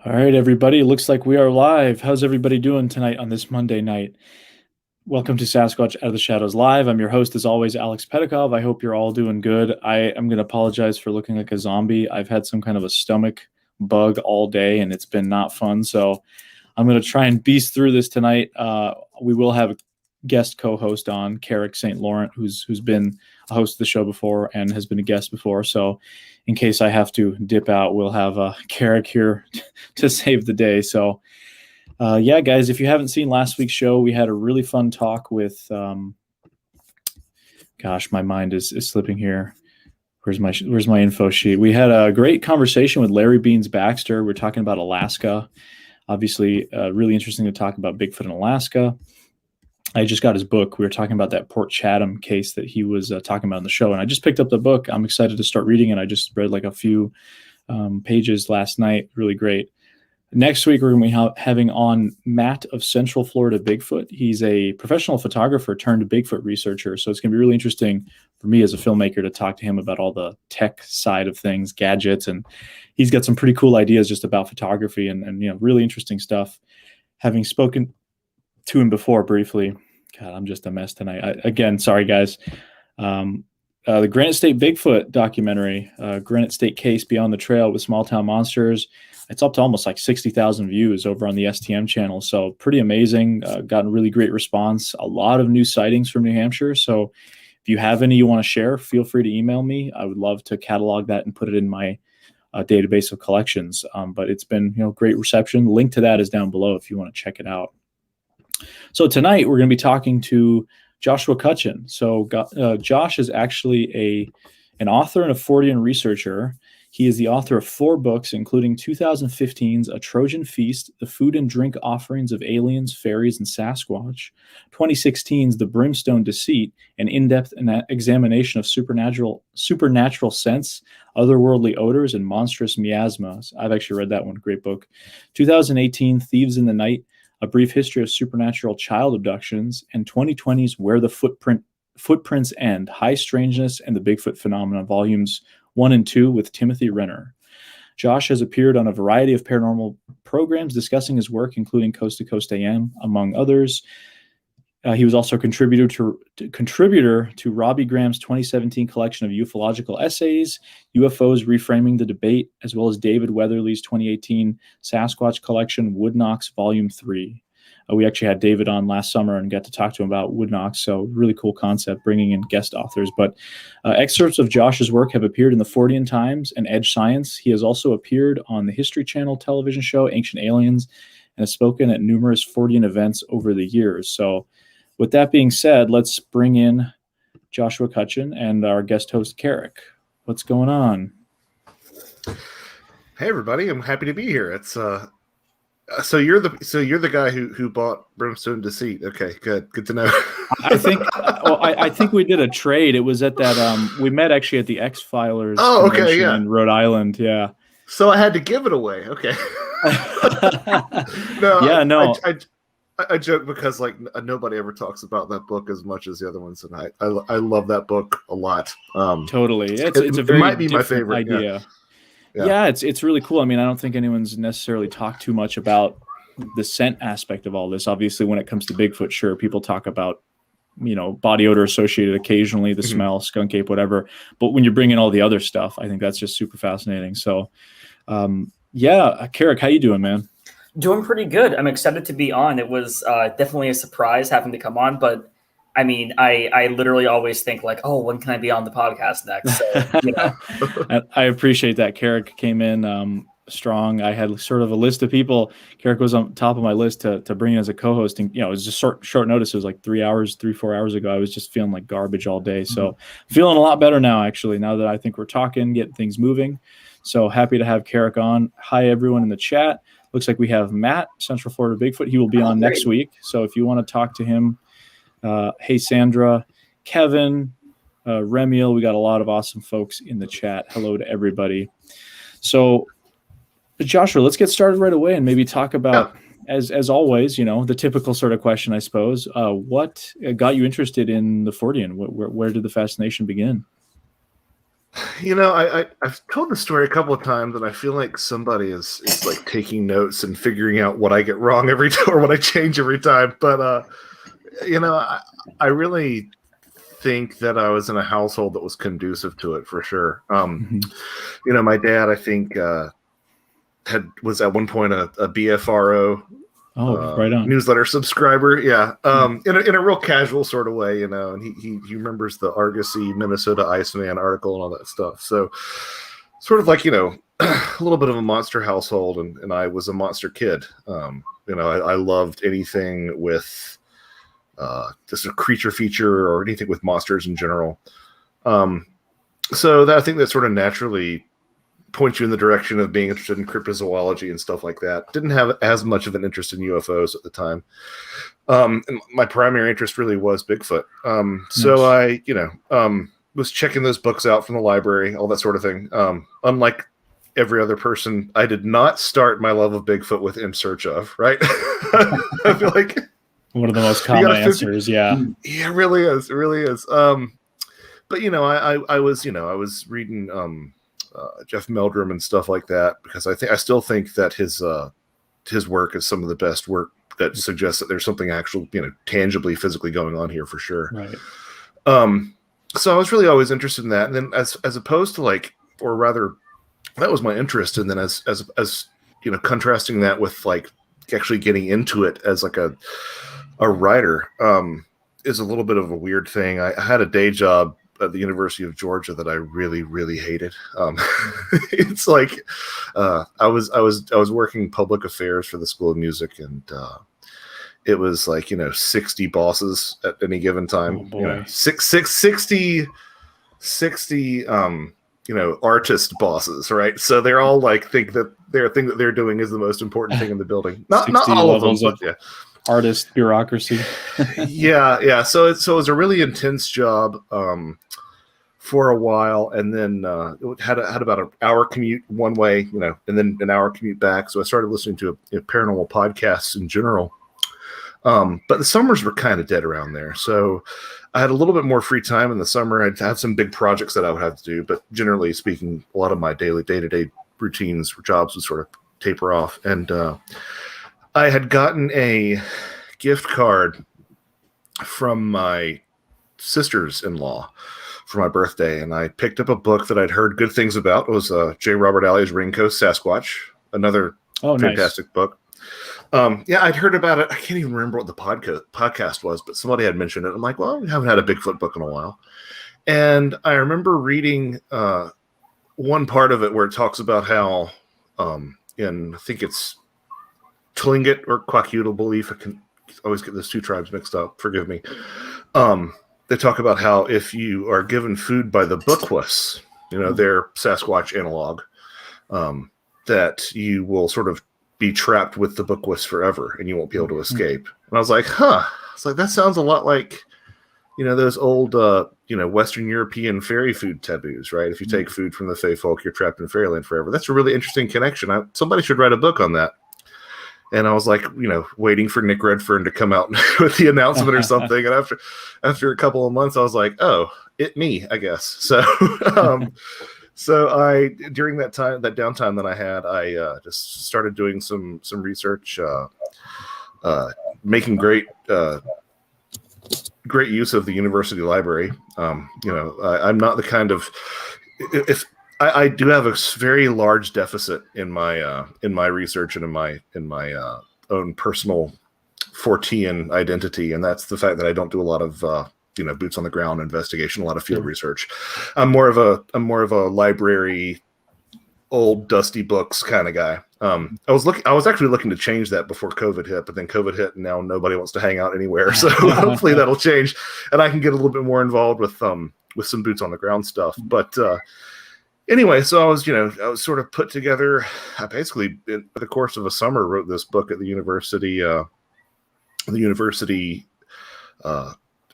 All right, everybody. It looks like we are live. How's everybody doing tonight on this Monday night? Welcome to Sasquatch Out of the Shadows Live. I'm your host, as always, Alex Pedikov. I hope you're all doing good. I am going to apologize for looking like a zombie. I've had some kind of a stomach bug all day, and it's been not fun. So I'm going to try and beast through this tonight. We will have a guest co-host on, Carrick St. Laurent, who's been a host of the show before and has been a guest before. So in case I have to dip out, we'll have Carrick here to save the day. So yeah, guys, if you haven't seen last week's show, we had a really fun talk with, gosh, my mind is slipping here. Where's my info sheet? We had a great conversation with Larry Beans Baxter. We're talking about Alaska. Obviously, really interesting to talk about Bigfoot in Alaska. I just got his book. We were talking about that Port Chatham case that he was talking about in the show, and I just picked up the book. I'm excited to start reading it. I just read like a few pages last night. Really great. Next week, we're going to be having on Matt of Central Florida Bigfoot. He's a professional photographer turned Bigfoot researcher. So it's going to be really interesting for me as a filmmaker to talk to him about all the tech side of things, gadgets, and he's got some pretty cool ideas just about photography and really interesting stuff. Having spoken to him before briefly, God, I'm just a mess tonight. Again, sorry, guys. The Granite State Bigfoot documentary, Granite State Case Beyond the Trail with Small Town Monsters. It's up to almost like 60,000 views over on the STM channel. So pretty amazing. Gotten really great response. A lot of new sightings from New Hampshire. So if you have any you want to share, feel free to email me. I would love to catalog that and put it in my database of collections. But it's been great reception. The link to that is down below if you want to check it out. So tonight we're going to be talking to Joshua Cutchin. So Josh is actually an author and a Fortean researcher. He is the author of 4 books, including 2015's A Trojan Feast, The Food and Drink Offerings of Aliens, Faeries, and Sasquatch, 2016's The Brimstone Deceit, an in-depth examination of supernatural scents, otherworldly odors, and monstrous miasmas. I've actually read that one. Great book. 2018, Thieves in the Night, A Brief History of Supernatural Child Abductions, and 2020's Where the Footprints End, High Strangeness and the Bigfoot Phenomenon, volumes 1 and 2 with Timothy Renner. Josh has appeared on a variety of paranormal programs discussing his work, including Coast to Coast AM, among others. He was also a contributor to Robbie Graham's 2017 collection of ufological essays, UFOs Reframing the Debate, as well as David Weatherly's 2018 Sasquatch collection, Woodknox Volume 3. We actually had David on last summer and got to talk to him about Woodknox, so really cool concept, bringing in guest authors. But excerpts of Josh's work have appeared in the Fortean Times and Edge Science. He has also appeared on the History Channel television show Ancient Aliens and has spoken at numerous Fortean events over the years. So with that being said, let's bring in Joshua Cutchin and our guest host, Carrick. What's going on? Hey, everybody. I'm happy to be here. It's So you're the guy who bought Brimstone Deceit. Okay, good to know. I think we did a trade. It was at that we met actually at the X-Filers convention in Rhode Island. Yeah. So I had to give it away. Okay. I joke because nobody ever talks about that book as much as the other ones, and I love that book a lot. Totally, it's a very might be my favorite idea. Yeah, it's really cool. I mean, I don't think anyone's necessarily talked too much about the scent aspect of all this. Obviously, when it comes to Bigfoot, sure, people talk about, body odor associated occasionally, the smell, skunk ape, whatever. But when you bring in all the other stuff, I think that's just super fascinating. So, Carrick, how you doing, man? Doing pretty good. I'm excited to be on. It was definitely a surprise having to come on, but I mean, I literally always think when can I be on the podcast next? So, I appreciate that. Carrick came in strong. I had sort of a list of people. Carrick was on top of my list to bring in as a co-host. And, it was just short notice. It was like 4 hours ago. I was just feeling like garbage all day. So feeling a lot better now, actually, now that I think we're talking, getting things moving. So happy to have Carrick on. Hi, everyone in the chat. Looks like we have Matt, Central Florida Bigfoot. He will be on next week. So if you want to talk to him, hey, Sandra, Kevin, Remiel, we got a lot of awesome folks in the chat. Hello to everybody. So, Joshua, let's get started right away and maybe talk about, as always, the typical sort of question, I suppose. What got you interested in the Fortean? Where did the fascination begin? I've told the story a couple of times, and I feel like somebody is like taking notes and figuring out what I get wrong every time or what I change every time. But I really think that I was in a household that was conducive to it for sure. My dad, I think, was at one point a BFRO. Right on. Newsletter subscriber, yeah. In a real casual sort of way, and he remembers the Argosy, Minnesota Iceman article and all that stuff. So sort of like, a little bit of a monster household, and I was a monster kid. I loved anything with just a creature feature or anything with monsters in general. So I think that sort of naturally point you in the direction of being interested in cryptozoology and stuff like that. Didn't have as much of an interest in UFOs at the time. And my primary interest really was Bigfoot. So I, was checking those books out from the library, all that sort of thing. Unlike every other person, I did not start my love of Bigfoot with In Search Of, right? I feel like one of the most common answers. Yeah. Yeah, it really is. It really is. But I was reading Jeff Meldrum and stuff like that, because I still think that his work is some of the best work that suggests that there's something actual, tangibly, physically going on here for sure. Right. So I was really always interested in that, and then as opposed to or rather, that was my interest, and then as contrasting that with actually getting into it as a writer is a little bit of a weird thing. I had a day job at the University of Georgia that I really, really hated. It's I was working public affairs for the School of Music, and it was 60 bosses at any given time. Oh boy. 60 artist bosses, right? So they're all think that their thing that they're doing is the most important thing in the building. Not all of them, but yeah. Artist bureaucracy. yeah. So it was a really intense job for a while, and then it had about an hour commute one way, and then an hour commute back. So I started listening to paranormal podcasts in general. But the summers were kind of dead around there, so I had a little bit more free time in the summer. I'd have some big projects that I would have to do, but generally speaking, a lot of my day-to-day routines or jobs would sort of taper off, and I had gotten a gift card from my sisters-in-law for my birthday, and I picked up a book that I'd heard good things about. It was J. Robert Alley's Raincoast Sasquatch, another fantastic book. I'd heard about it. I can't even remember what the podcast was, but somebody had mentioned it. I'm like, well, we haven't had a Bigfoot book in a while. And I remember reading one part of it where it talks about how I think it's Tlingit or Kwakiutl belief. I can always get those two tribes mixed up. Forgive me. They talk about how if you are given food by the Bookwus, their Sasquatch analog, that you will sort of be trapped with the Bookwus forever and you won't be able to escape. And I was like, it's that sounds a lot like, those old, Western European fairy food taboos, right? If you take food from the Fae folk, you're trapped in fairyland forever. That's a really interesting connection. Somebody should write a book on that. And I was waiting for Nick Redfern to come out with the announcement or something. And after a couple of months, I was like, oh, me, I guess. So, so during that downtime that I had, I just started doing some research, making great use of the university library. I'm not the kind of, I do have a very large deficit in my research and in my own personal Fortean identity, and that's the fact that I don't do a lot of boots on the ground investigation, a lot of field research. I'm more of a library, old dusty books kind of guy. I was actually looking to change that before COVID hit, but then COVID hit, and now nobody wants to hang out anywhere. So hopefully that'll change, and I can get a little bit more involved with some boots on the ground stuff. But anyway, so I was sort of put together. I basically, in the course of a summer, wrote this book at the university.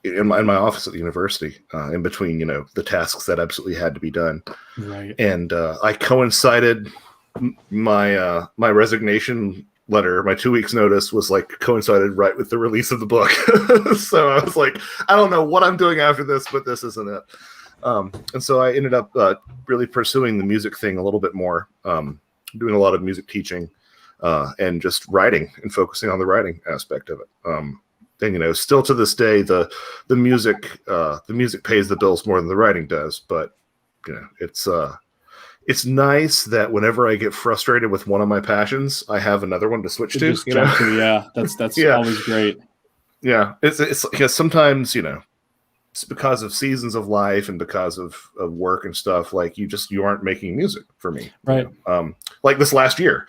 In my office at the university, in between, the tasks that absolutely had to be done. Right. And I coincided my resignation letter, my 2 weeks notice was coincided right with the release of the book. So I was like, I don't know what I'm doing after this, but this isn't it. And so I ended up really pursuing the music thing a little bit more, doing a lot of music teaching and just writing and focusing on the writing aspect of it. And still to this day, the music pays the bills more than the writing does. But it's nice that whenever I get frustrated with one of my passions, I have another one to switch to. Just jump to, yeah, that's always great. Yeah, it's because sometimes it's because of seasons of life and because of work and stuff. Like you aren't making music for me, right? Like this last year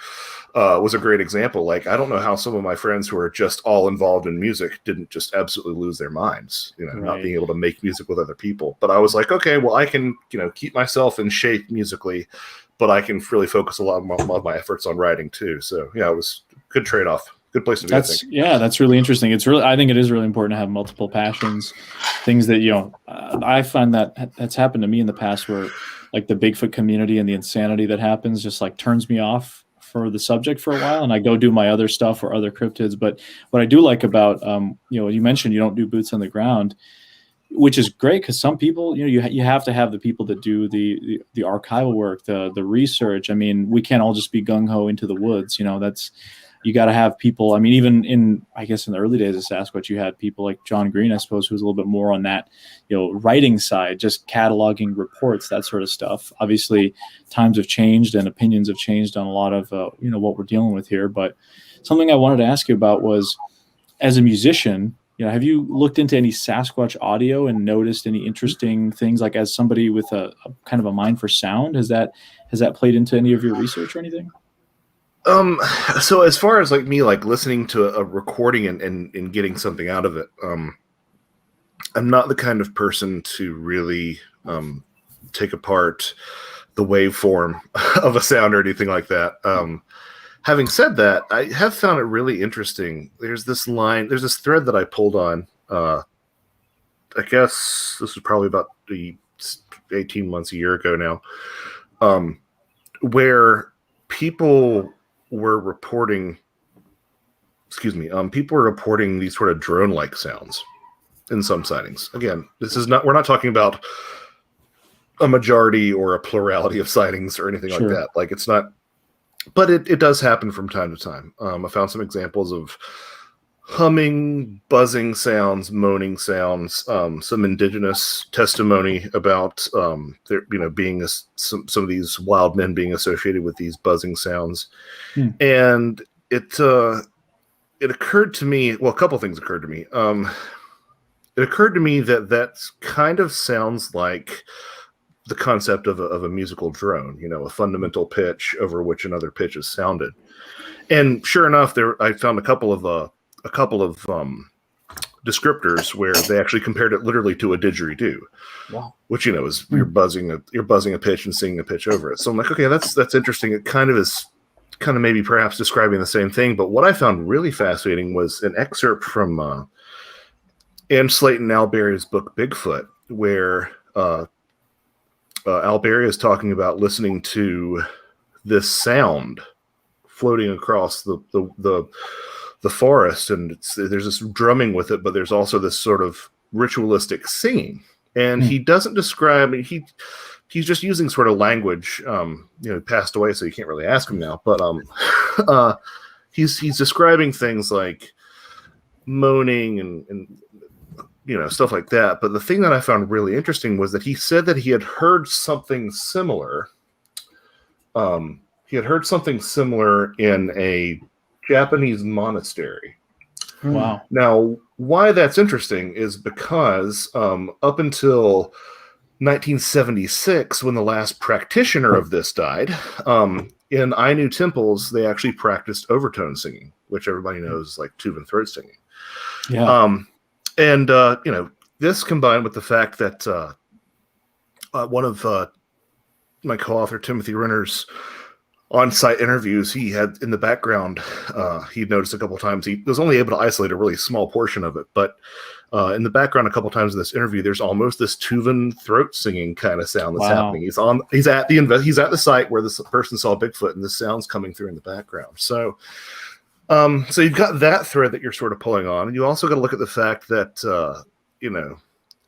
was a great example. Like I don't know how some of my friends who are just all involved in music didn't just absolutely lose their minds, not being able to make music with other people. But I was like, okay, well I can keep myself in shape musically, but I can really focus a lot of my efforts on writing too. So yeah, it was a good trade-off. Good place to be. That's really interesting. I think it is really important to have multiple passions, things that I find that's happened to me in the past, where like the Bigfoot community and the insanity that happens just like turns me off for the subject for a while, and I go do my other stuff or other cryptids. But what I do like about you mentioned you don't do boots on the ground, which is great because some people you have to have the people that do the archival work, the research. I mean, we can't all just be gung-ho into the woods. You got to have people. I mean, even in the early days of Sasquatch, you had people like John Green, I suppose, who was a little bit more on that, writing side, just cataloging reports, that sort of stuff. Obviously, times have changed and opinions have changed on a lot of, what we're dealing with here. But something I wanted to ask you about was, as a musician, have you looked into any Sasquatch audio and noticed any interesting things? Like as somebody with a kind of a mind for sound, has that played into any of your research or anything? So as far as like me, like listening to a recording and getting something out of it, I'm not the kind of person to really take apart the waveform of a sound or anything like that. Having said that, I have found it really interesting. There's this thread that I pulled on, I guess this was probably about 18 months, a year ago now, where people were reporting these sort of drone-like sounds in some sightings. Again, we're not talking about a majority or a plurality of sightings or anything like that. Like it's not, but it does happen from time to time. I found some examples of humming, buzzing sounds, moaning sounds, some indigenous testimony about there being some of these wild men being associated with these buzzing sounds. And it occurred to me, well, a couple things occurred to me. It occurred to me that kind of sounds like the concept of a musical drone, a fundamental pitch over which another pitch is sounded. And sure enough, I found a couple of descriptors where they actually compared it literally to a didgeridoo. Wow. Which is you're buzzing a pitch and singing a pitch over it. So I'm like, okay, that's interesting. It kind of maybe perhaps describing the same thing. But what I found really fascinating was an excerpt from Ann Slayton Alberry's book Bigfoot, where Alberry is talking about listening to this sound floating across the forest, and there's this drumming with it, but there's also this sort of ritualistic singing. And he doesn't describe. He's just using sort of language. He passed away, so you can't really ask him now. But he's describing things like moaning and stuff like that. But the thing that I found really interesting was that he said that he had heard something similar. He had heard something similar in a Japanese monastery. Wow. Now, why that's interesting is because up until 1976, when the last practitioner of this died, in Ainu temples, they actually practiced overtone singing, which everybody knows like tube and throat singing. Yeah. And this combined with the fact that one of my co-author Timothy Renner's on-site interviews, he had in the background, he'd noticed a couple of times, he was only able to isolate a really small portion of it, but in the background a couple of times in this interview, there's almost this Tuvan throat singing kind of sound that's happening. He's at the site where this person saw Bigfoot, and the sound's coming through in the background. So you've got that thread that you're sort of pulling on, and you also got to look at the fact that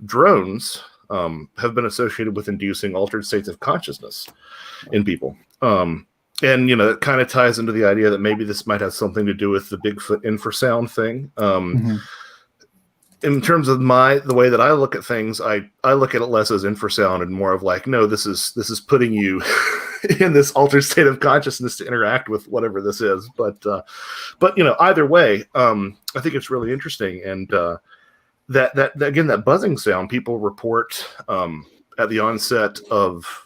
drones have been associated with inducing altered states of consciousness in people. And, it kind of ties into the idea that maybe this might have something to do with the Bigfoot infrasound thing. In terms of the way that I look at things, I look at it less as infrasound and more of like, no, this is putting you in this altered state of consciousness to interact with whatever this is. But either way, I think it's really interesting. And that again, that buzzing sound people report at the onset of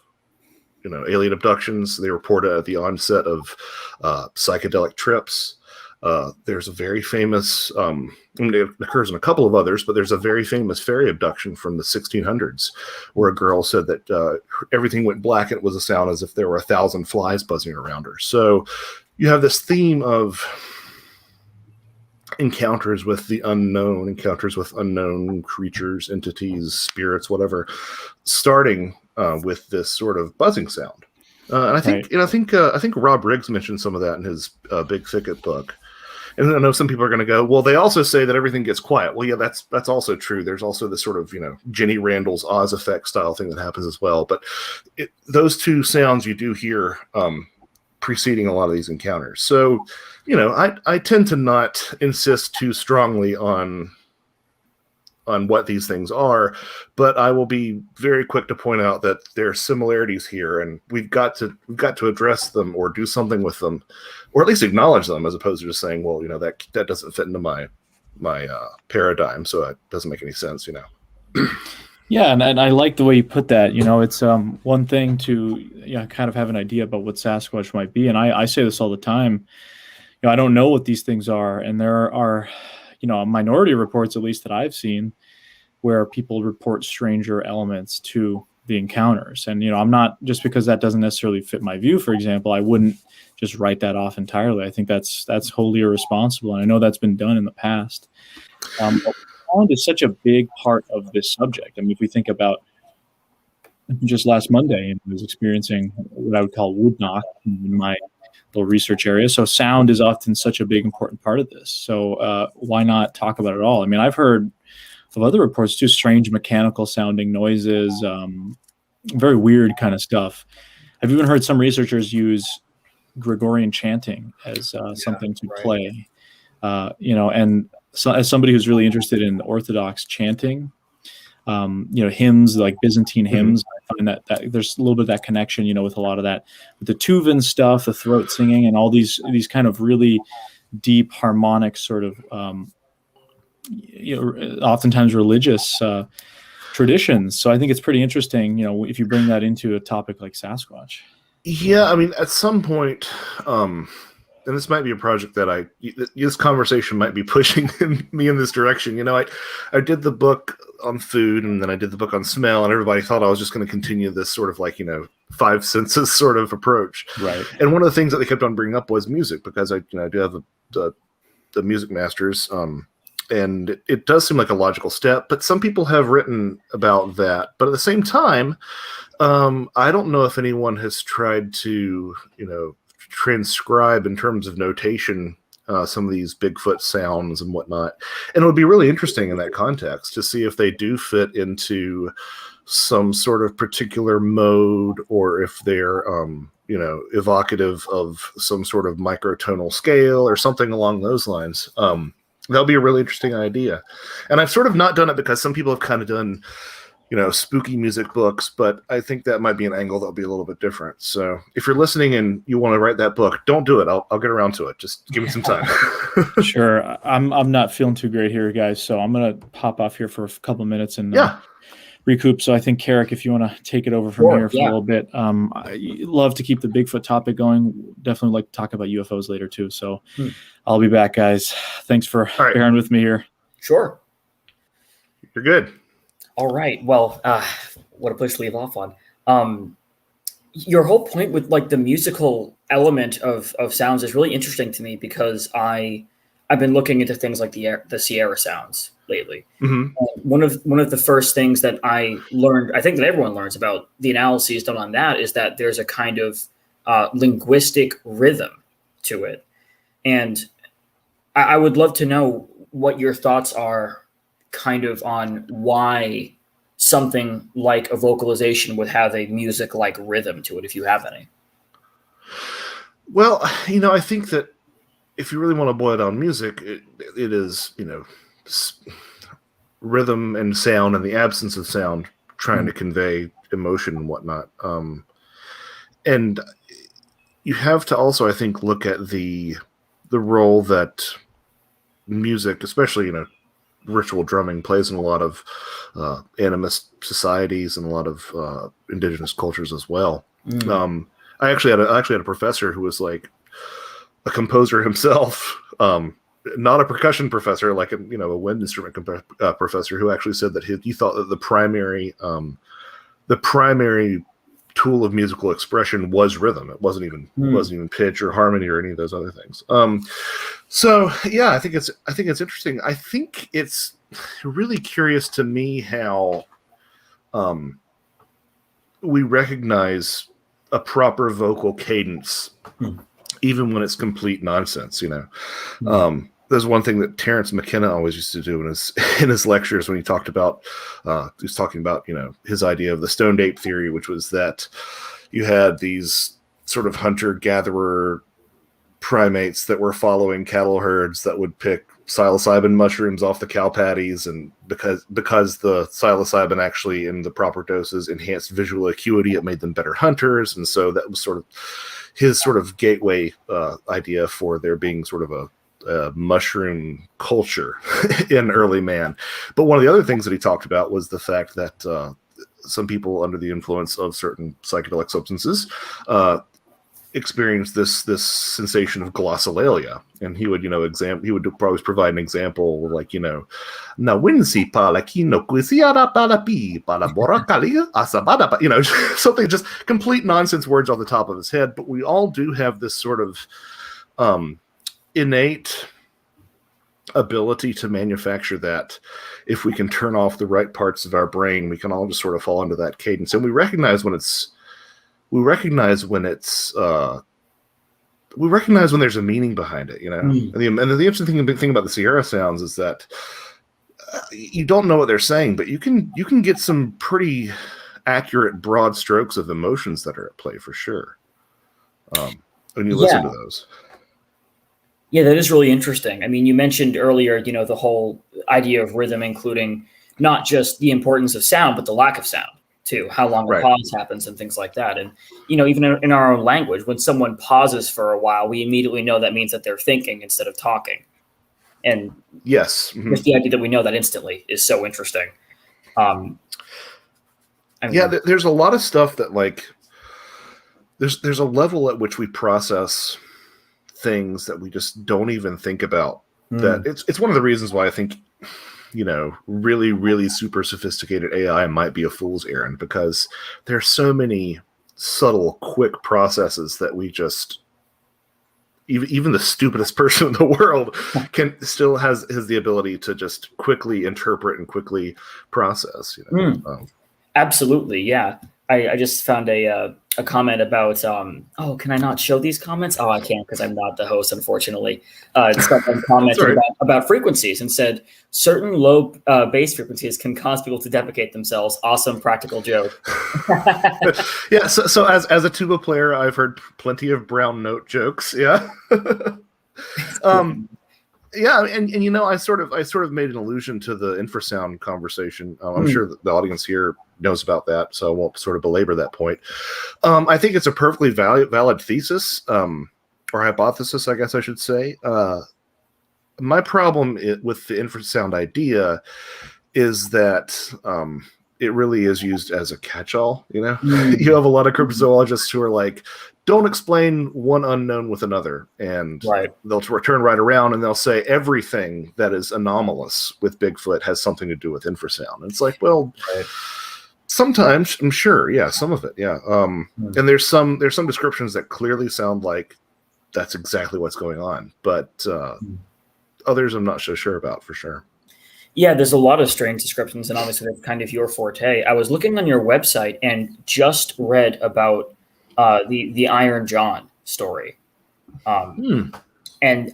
alien abductions. They report at the onset of psychedelic trips. There's a very famous, it occurs in a couple of others, but there's a very famous fairy abduction from the 1600s where a girl said that everything went black. It was a sound as if there were 1,000 flies buzzing around her. So you have this theme of encounters with the unknown, encounters with unknown creatures, entities, spirits, whatever, starting with this sort of buzzing sound. And I think, I think Rob Riggs mentioned some of that in his Big Thicket book. And I know some people are going to go, well, they also say that everything gets quiet. Well, yeah, that's also true. There's also this sort of, Jenny Randall's Oz effect style thing that happens as well. But those two sounds you do hear preceding a lot of these encounters. So, I tend to not insist too strongly on what these things are, but I will be very quick to point out that there are similarities here, and we've got to address them or do something with them, or at least acknowledge them, as opposed to just saying, well, that doesn't fit into my paradigm, so it doesn't make any sense, Yeah, and I like the way you put that. It's one thing to kind of have an idea about what Sasquatch might be, and I say this all the time. I don't know what these things are, and there are a minority of reports, at least that I've seen, where people report stranger elements to the encounters. And, I'm not, just because that doesn't necessarily fit my view, for example, I wouldn't just write that off entirely. I think that's wholly irresponsible. And I know that's been done in the past. But sound is such a big part of this subject. I mean, if we think about just last Monday, I was experiencing what I would call wood knock in my little research area. So sound is often such a big, important part of this. So why not talk about it all? I mean, I've heard of other reports too, strange mechanical sounding noises, very weird kind of stuff. I've even heard some researchers use Gregorian chanting as something to play, and so as somebody who's really interested in Orthodox chanting, hymns like Byzantine hymns, I find that there's a little bit of that connection, with a lot of that, with the Tuvan stuff, the throat singing, and all these kind of really deep harmonic sort of, oftentimes religious traditions. So I think it's pretty interesting, if you bring that into a topic like Sasquatch. Yeah, I mean, at some point, and this might be a project that this conversation might be pushing me in this direction. I did the book on food, and then I did the book on smell, and everybody thought I was just going to continue this sort of like, five senses sort of approach. Right. And one of the things that they kept on bringing up was music, because I do have the music masters, and it does seem like a logical step, but some people have written about that. But at the same time, I don't know if anyone has tried to, transcribe in terms of notation some of these Bigfoot sounds and whatnot. And it would be really interesting in that context to see if they do fit into some sort of particular mode, or if they're, evocative of some sort of microtonal scale or something along those lines. That'll be a really interesting idea. And I've sort of not done it because some people have kind of done, spooky music books, but I think that might be an angle that'll be a little bit different. So if you're listening and you want to write that book, don't do it. I'll get around to it. Just give me some time. Sure. I'm not feeling too great here, guys. So I'm going to pop off here for a couple of minutes and recoup. So I think, Carrick, if you want to take it over from here for a little bit, I love to keep the Bigfoot topic going. Definitely like to talk about UFOs later too. So I'll be back, guys. Thanks for bearing with me here. Sure. You're good. All right. Well, what a place to leave off on. Your whole point with like the musical element of sounds is really interesting to me, because I've been looking into things like the Sierra sounds lately. Mm-hmm. One of the first things that I learned, I think that everyone learns about the analyses done on that, is that there's a kind of linguistic rhythm to it. And I would love to know what your thoughts are kind of on why something like a vocalization would have a music-like rhythm to it, if you have any. Well, I think that if you really want to boil down music, it is, rhythm and sound and the absence of sound trying to convey emotion and whatnot. And you have to also, I think, look at the role that music, especially, ritual drumming, plays in a lot of animist societies and a lot of indigenous cultures as well. I actually had a professor who was like a composer himself, not a percussion professor, like a wind instrument professor, who actually said that he thought that the primary tool of musical expression was rhythm. It wasn't even pitch or harmony or any of those other things. So yeah, I think it's interesting. I think it's really curious to me how we recognize a proper vocal cadence even when it's complete nonsense. There's one thing that Terrence McKenna always used to do in his lectures when he talked about he was talking about his idea of the stoned ape theory, which was that you had these sort of hunter-gatherer primates that were following cattle herds that would pick psilocybin mushrooms off the cow patties, and because the psilocybin actually in the proper doses enhanced visual acuity, it made them better hunters. And so that was sort of his sort of gateway idea for there being sort of a mushroom culture in early man. But one of the other things that he talked about was the fact that some people under the influence of certain psychedelic substances experience this sensation of glossolalia, and he would he would always provide an example like na winsi pala kino kuisiara pala pi pala borakalia asabada, something, just complete nonsense words off the top of his head. But we all do have this sort of innate ability to manufacture that. If we can turn off the right parts of our brain, we can all just sort of fall into that cadence, and we recognize when there's a meaning behind it, And the interesting thing about the Sierra sounds is that you don't know what they're saying, but you can get some pretty accurate broad strokes of emotions that are at play for sure when you listen to those. Yeah, that is really interesting. I mean, you mentioned earlier, the whole idea of rhythm, including not just the importance of sound, but the lack of sound too, how long a pause happens and things like that. And, even in our own language, when someone pauses for a while, we immediately know that means that they're thinking instead of talking. And yes, just the idea that we know that instantly is so interesting. There's a lot of stuff that there's a level at which we process things that we just don't even think about. That it's one of the reasons why I think really, really super sophisticated AI might be a fool's errand, because there's so many subtle, quick processes that we just, even the stupidest person in the world still has the ability to just quickly interpret and quickly process. Absolutely, yeah. I just found a comment about can I not show these comments? Oh, I can't because I'm not the host, unfortunately. Someone commented about frequencies and said certain low bass frequencies can cause people to defecate themselves. Awesome practical joke. Yeah, so as a tuba player, I've heard plenty of brown note jokes. Yeah. Yeah, and I sort of made an allusion to the infrasound conversation. I'm sure that the audience here knows about that, so I won't sort of belabor that point. I think it's a perfectly valid thesis, or hypothesis, I guess I should say. My problem with the infrasound idea is that it really is used as a catch-all. You have a lot of cryptozoologists who are like, don't explain one unknown with another, and they'll return right around and they'll say everything that is anomalous with Bigfoot has something to do with infrasound. And it's like, well, sometimes, I'm sure, yeah, some of it, yeah. And there's some descriptions that clearly sound like that's exactly what's going on, but others I'm not so sure about for sure. Yeah, there's a lot of strange descriptions, and obviously that's kind of your forte. I was looking on your website and just read about the Iron John story. And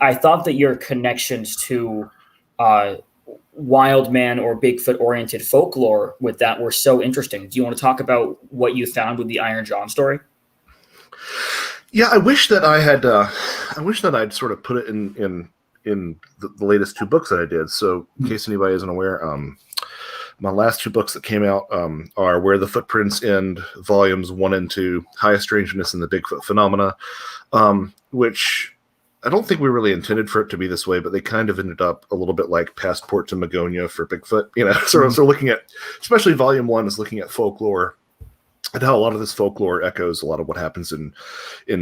I thought that your connections to wild man or Bigfoot oriented folklore with that were so interesting. Do you want to talk about what you found with the Iron John story? Yeah, I wish that I had. I wish that I'd sort of put it in the latest two books that I did. So, in case anybody isn't aware, my last two books that came out are Where the Footprints End, volumes 1 and 2, Highest Strangeness and the Bigfoot Phenomena, which I don't think we really intended for it to be this way, but they kind of ended up a little bit like Passport to Magonia for Bigfoot. So looking at, especially volume 1 is looking at folklore and how a lot of this folklore echoes a lot of what happens in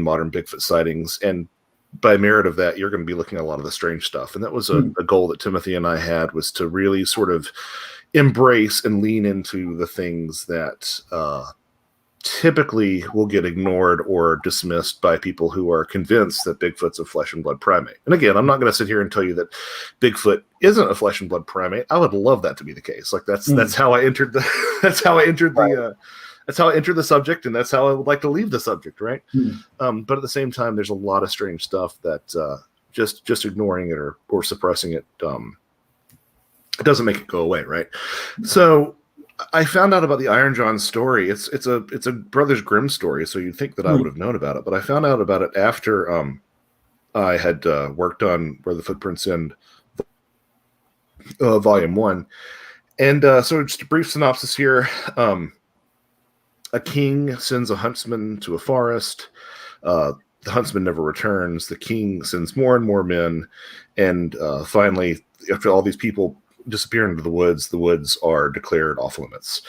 modern Bigfoot sightings. And by merit of that, you're going to be looking at a lot of the strange stuff. And that was a goal that Timothy and I had, was to really sort of embrace and lean into the things that typically will get ignored or dismissed by people who are convinced that Bigfoot's a flesh and blood primate. And again, I'm not going to sit here and tell you that Bigfoot isn't a flesh and blood primate. I would love that to be the case. Like that's how I entered the that's how I entered the subject, and that's how I would like to leave the subject, right? But at the same time, there's a lot of strange stuff that just ignoring it or suppressing it it doesn't make it go away, right? So I found out about the Iron John story. It's a Brothers Grimm story, so you'd think that I would have known about it, but I found out about it after I had worked on Where the Footprints End, volume 1. And so just a brief synopsis here. A king sends a huntsman to a forest. The huntsman never returns. The king sends more and more men. And finally, after all these people disappear into the woods are declared off limits.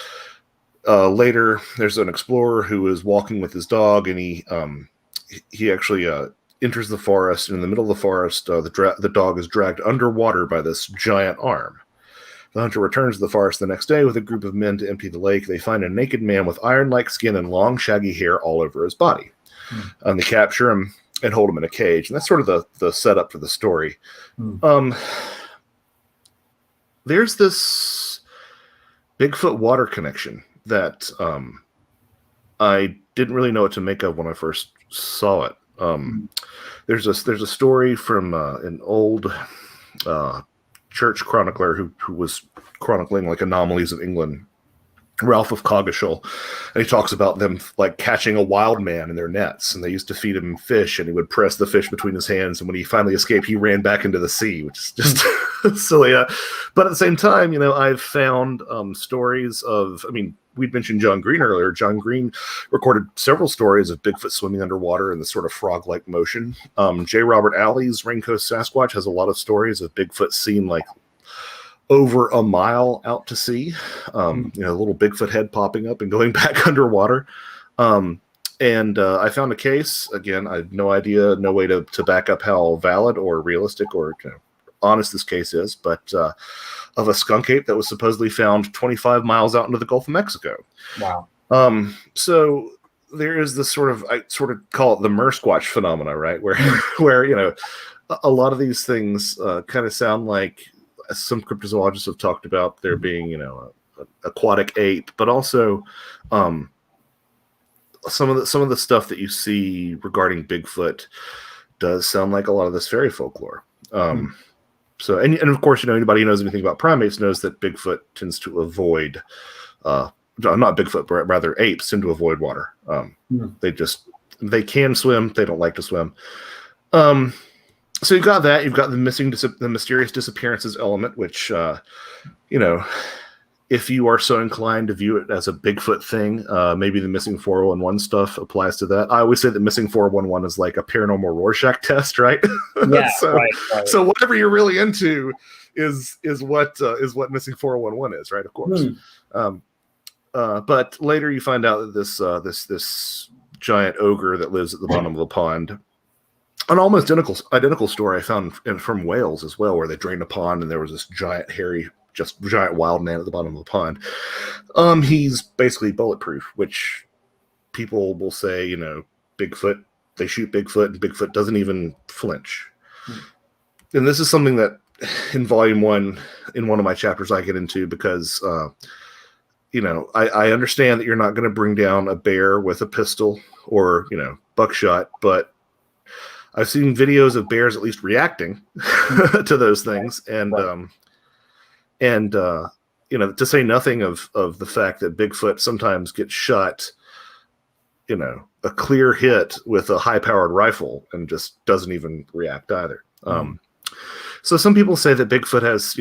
Later, there's an explorer who is walking with his dog, and he actually enters the forest. And in the middle of the forest, the dog is dragged underwater by this giant arm. The hunter returns to the forest the next day with a group of men to empty the lake. They find a naked man with iron-like skin and long, shaggy hair all over his body. And they capture him and hold him in a cage. And that's sort of the setup for the story. There's this Bigfoot water connection that I didn't really know what to make of when I first saw it. There's a story from an old church chronicler who was chronicling like anomalies of England, Ralph of Coggeshall, and he talks about them like catching a wild man in their nets, and they used to feed him fish, and he would press the fish between his hands, and when he finally escaped, he ran back into the sea, which is just silly. But at the same time, I've found stories of, we'd mentioned John Green earlier. John Green recorded several stories of Bigfoot swimming underwater in this sort of frog-like motion. J. Robert Alley's Raincoast Sasquatch has a lot of stories of Bigfoot seen like over a mile out to sea, a little Bigfoot head popping up and going back underwater. And I found a case, again, I have no idea, no way to back up how valid or realistic or honest this case is, but of a skunk ape that was supposedly found 25 miles out into the Gulf of Mexico. Wow. So there is this I sort of call it the Mersquatch phenomena, right? Where a lot of these things kind of sound like, some cryptozoologists have talked about there being, an aquatic ape, but also some of the stuff that you see regarding Bigfoot does sound like a lot of this fairy folklore. So, and of course, anybody who knows anything about primates knows that Bigfoot tends to avoid, not Bigfoot, but rather apes tend to avoid water. They can swim. They don't like to swim. So you've got that. You've got the mysterious disappearances element, which, if you are so inclined to view it as a Bigfoot thing, maybe the missing 411 stuff applies to that. I always say that missing 411 is like a paranormal Rorschach test, right? Yeah, right. So whatever you're really into is what missing 411 is, right? Of course. But later you find out that this giant ogre that lives at the bottom of the pond. An almost identical story I found from Wales as well, where they drained a pond and there was this giant, hairy, just giant wild man at the bottom of the pond. He's basically bulletproof, which people will say, Bigfoot, they shoot Bigfoot and Bigfoot doesn't even flinch. And this is something that in volume 1, in one of my chapters, I get into because, I understand that you're not going to bring down a bear with a pistol or, buckshot, but I've seen videos of bears at least reacting to those things. And And to say nothing of the fact that Bigfoot sometimes gets shot, a clear hit with a high-powered rifle and just doesn't even react either. So some people say that Bigfoot has,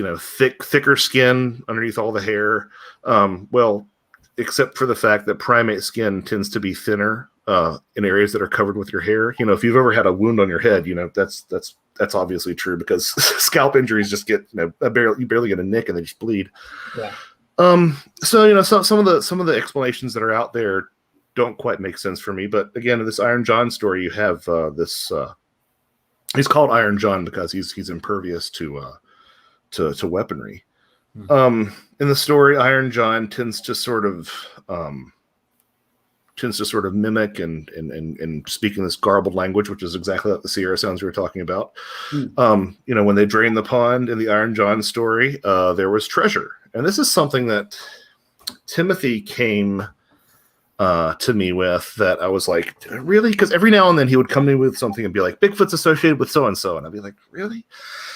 thicker skin underneath all the hair. Well, except for the fact that primate skin tends to be thinner in areas that are covered with your hair. If you've ever had a wound on your head, that's obviously true, because scalp injuries just get, you barely get a nick and they just bleed. Yeah. So some of the explanations that are out there don't quite make sense for me. But again, in this Iron John story, you have this. He's called Iron John because he's impervious to weaponry. In the story, Iron John tends to sort of mimic and speak in this garbled language, which is exactly like the Sierra sounds we were talking about. When they drained the pond in the Iron John story, there was treasure, and this is something that Timothy came to me with, that I was like, really? Because every now and then he would come to me with something and be like, Bigfoot's associated with so-and-so. And I'd be like, really?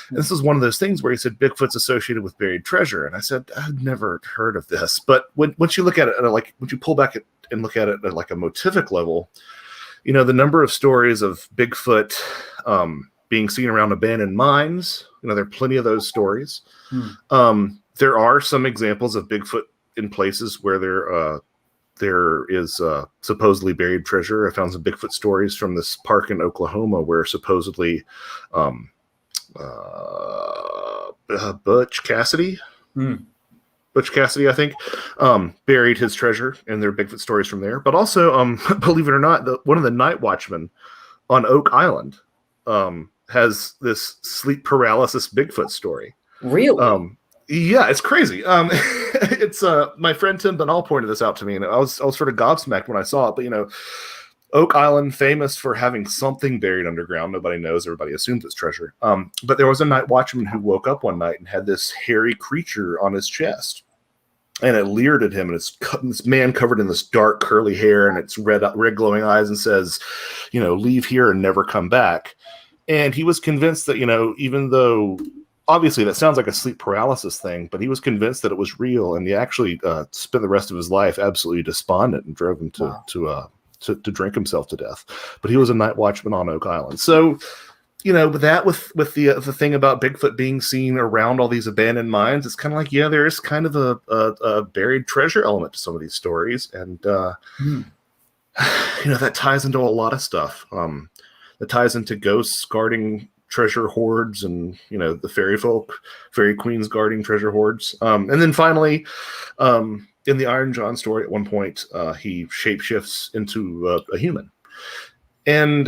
And this is one of those things where he said, Bigfoot's associated with buried treasure. And I said, I've never heard of this. But once you look at it, once you pull back and look at it at like a motivic level, the number of stories of Bigfoot being seen around abandoned mines, there are plenty of those stories. There are some examples of Bigfoot in places where there is supposedly buried treasure. I found some Bigfoot stories from this park in Oklahoma where supposedly Butch Cassidy, I think, buried his treasure, and there are Bigfoot stories from there. But also, believe it or not, one of the night watchmen on Oak Island has this sleep paralysis Bigfoot story. Really? Yeah, it's crazy. It's my friend Tim Benall pointed this out to me, and I was sort of gobsmacked when I saw it. But Oak Island, famous for having something buried underground. Nobody knows. Everybody assumes it's treasure. But there was a night watchman who woke up one night and had this hairy creature on his chest, and it leered at him. And it's this man covered in this dark curly hair and it's red glowing eyes, and says, leave here and never come back. And he was convinced that even though obviously that sounds like a sleep paralysis thing, but he was convinced that it was real, and he actually spent the rest of his life absolutely despondent and drove him to drink himself to death. But he was a night watchman on Oak Island. So, with the thing about Bigfoot being seen around all these abandoned mines, it's kind of like, yeah, there is kind of a buried treasure element to some of these stories, and that ties into a lot of stuff. That ties into ghosts guarding treasure hoards, and the fairy queens guarding treasure hoards, and then finally in the Iron John story, at one point he shapeshifts into a human, and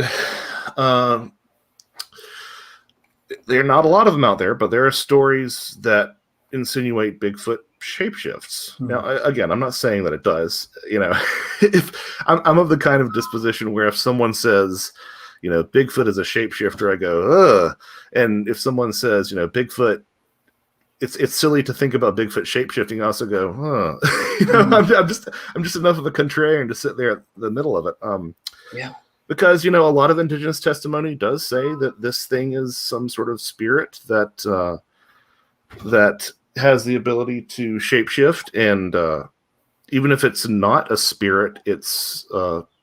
there are not a lot of them out there, but there are stories that insinuate Bigfoot shapeshifts. Now, again, I'm not saying that it does. If I'm of the kind of disposition where if someone says, Bigfoot is a shapeshifter, I go, ugh. And if someone says, Bigfoot, it's silly to think about Bigfoot shapeshifting, I also go, I'm just enough of a contrarian to sit there at the middle of it. Yeah. Because, a lot of indigenous testimony does say that this thing is some sort of spirit that has the ability to shapeshift, and even if it's not a spirit, it's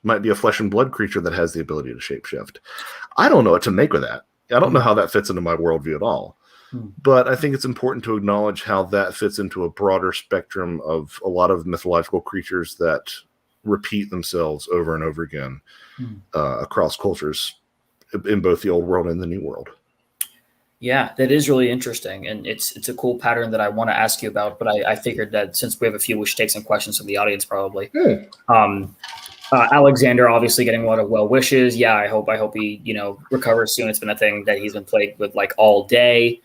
might be a flesh and blood creature that has the ability to shapeshift. I don't know what to make of that. I don't know how that fits into my worldview at all. But I think it's important to acknowledge how that fits into a broader spectrum of a lot of mythological creatures that repeat themselves over and over again across cultures in both the old world and the new world. Yeah, that is really interesting, and it's a cool pattern that I want to ask you about. But I figured that since we have a few, we should take some questions from the audience, probably. Alexander, obviously, getting a lot of well wishes. Yeah, I hope he recovers soon. It's been a thing that he's been plagued with like all day.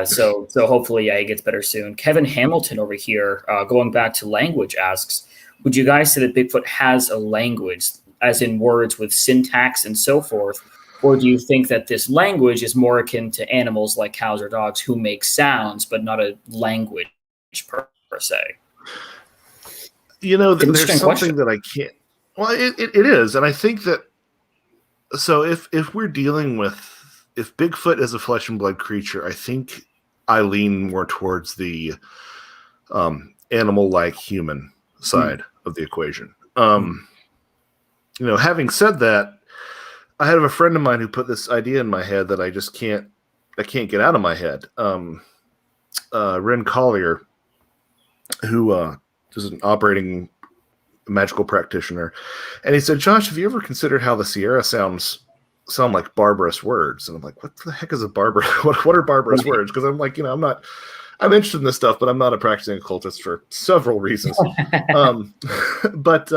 So hopefully, he gets better soon. Kevin Hamilton over here, going back to language, asks, would you guys say that Bigfoot has a language, as in words with syntax and so forth? Or do you think that this language is more akin to animals like cows or dogs who make sounds, but not a language per se? There's something that I can't. Well, it is. And I think that, so if we're dealing with, if Bigfoot is a flesh and blood creature, I think I lean more towards the animal-like human side of the equation. Having said that, I have a friend of mine who put this idea in my head that I can't get out of my head. Ren Collier, who is an operating magical practitioner, and he said, "Josh, have you ever considered how the Sierra sound like barbarous words?" And I'm like, "What the heck is a barbarous? What are barbarous words?" Because I'm like, I'm interested in this stuff, but I'm not a practicing occultist for several reasons. But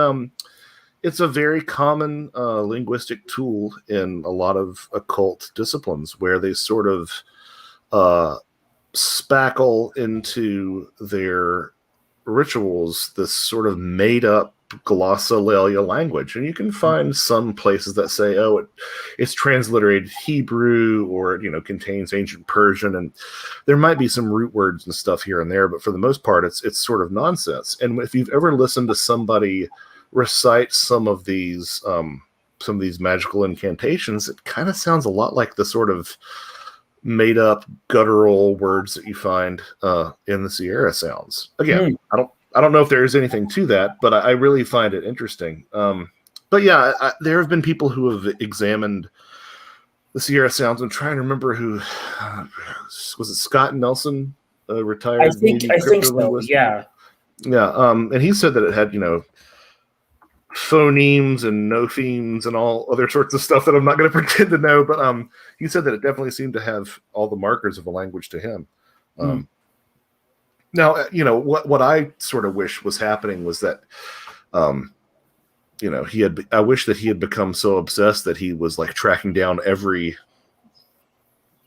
it's a very common linguistic tool in a lot of occult disciplines where they sort of spackle into their rituals this sort of made-up glossolalia language. And you can find some places that say, oh, it's transliterated Hebrew, or it contains ancient Persian, and there might be some root words and stuff here and there, but for the most part it's sort of nonsense. And if you've ever listened to somebody recite some of these magical incantations, it kind of sounds a lot like the sort of made up guttural words that you find in the Sierra sounds. Again, I don't know if there is anything to that, but I really find it interesting. But yeah, there have been people who have examined the Sierra sounds. I'm trying to remember who was it. Scott Nelson, retired. I think so. Yeah. And he said that it had phonemes and nophemes and all other sorts of stuff that I'm not going to pretend to know, but he said that it definitely seemed to have all the markers of a language to him. Now, what I sort of wish was happening was that I wish that he had become so obsessed that he was like tracking down every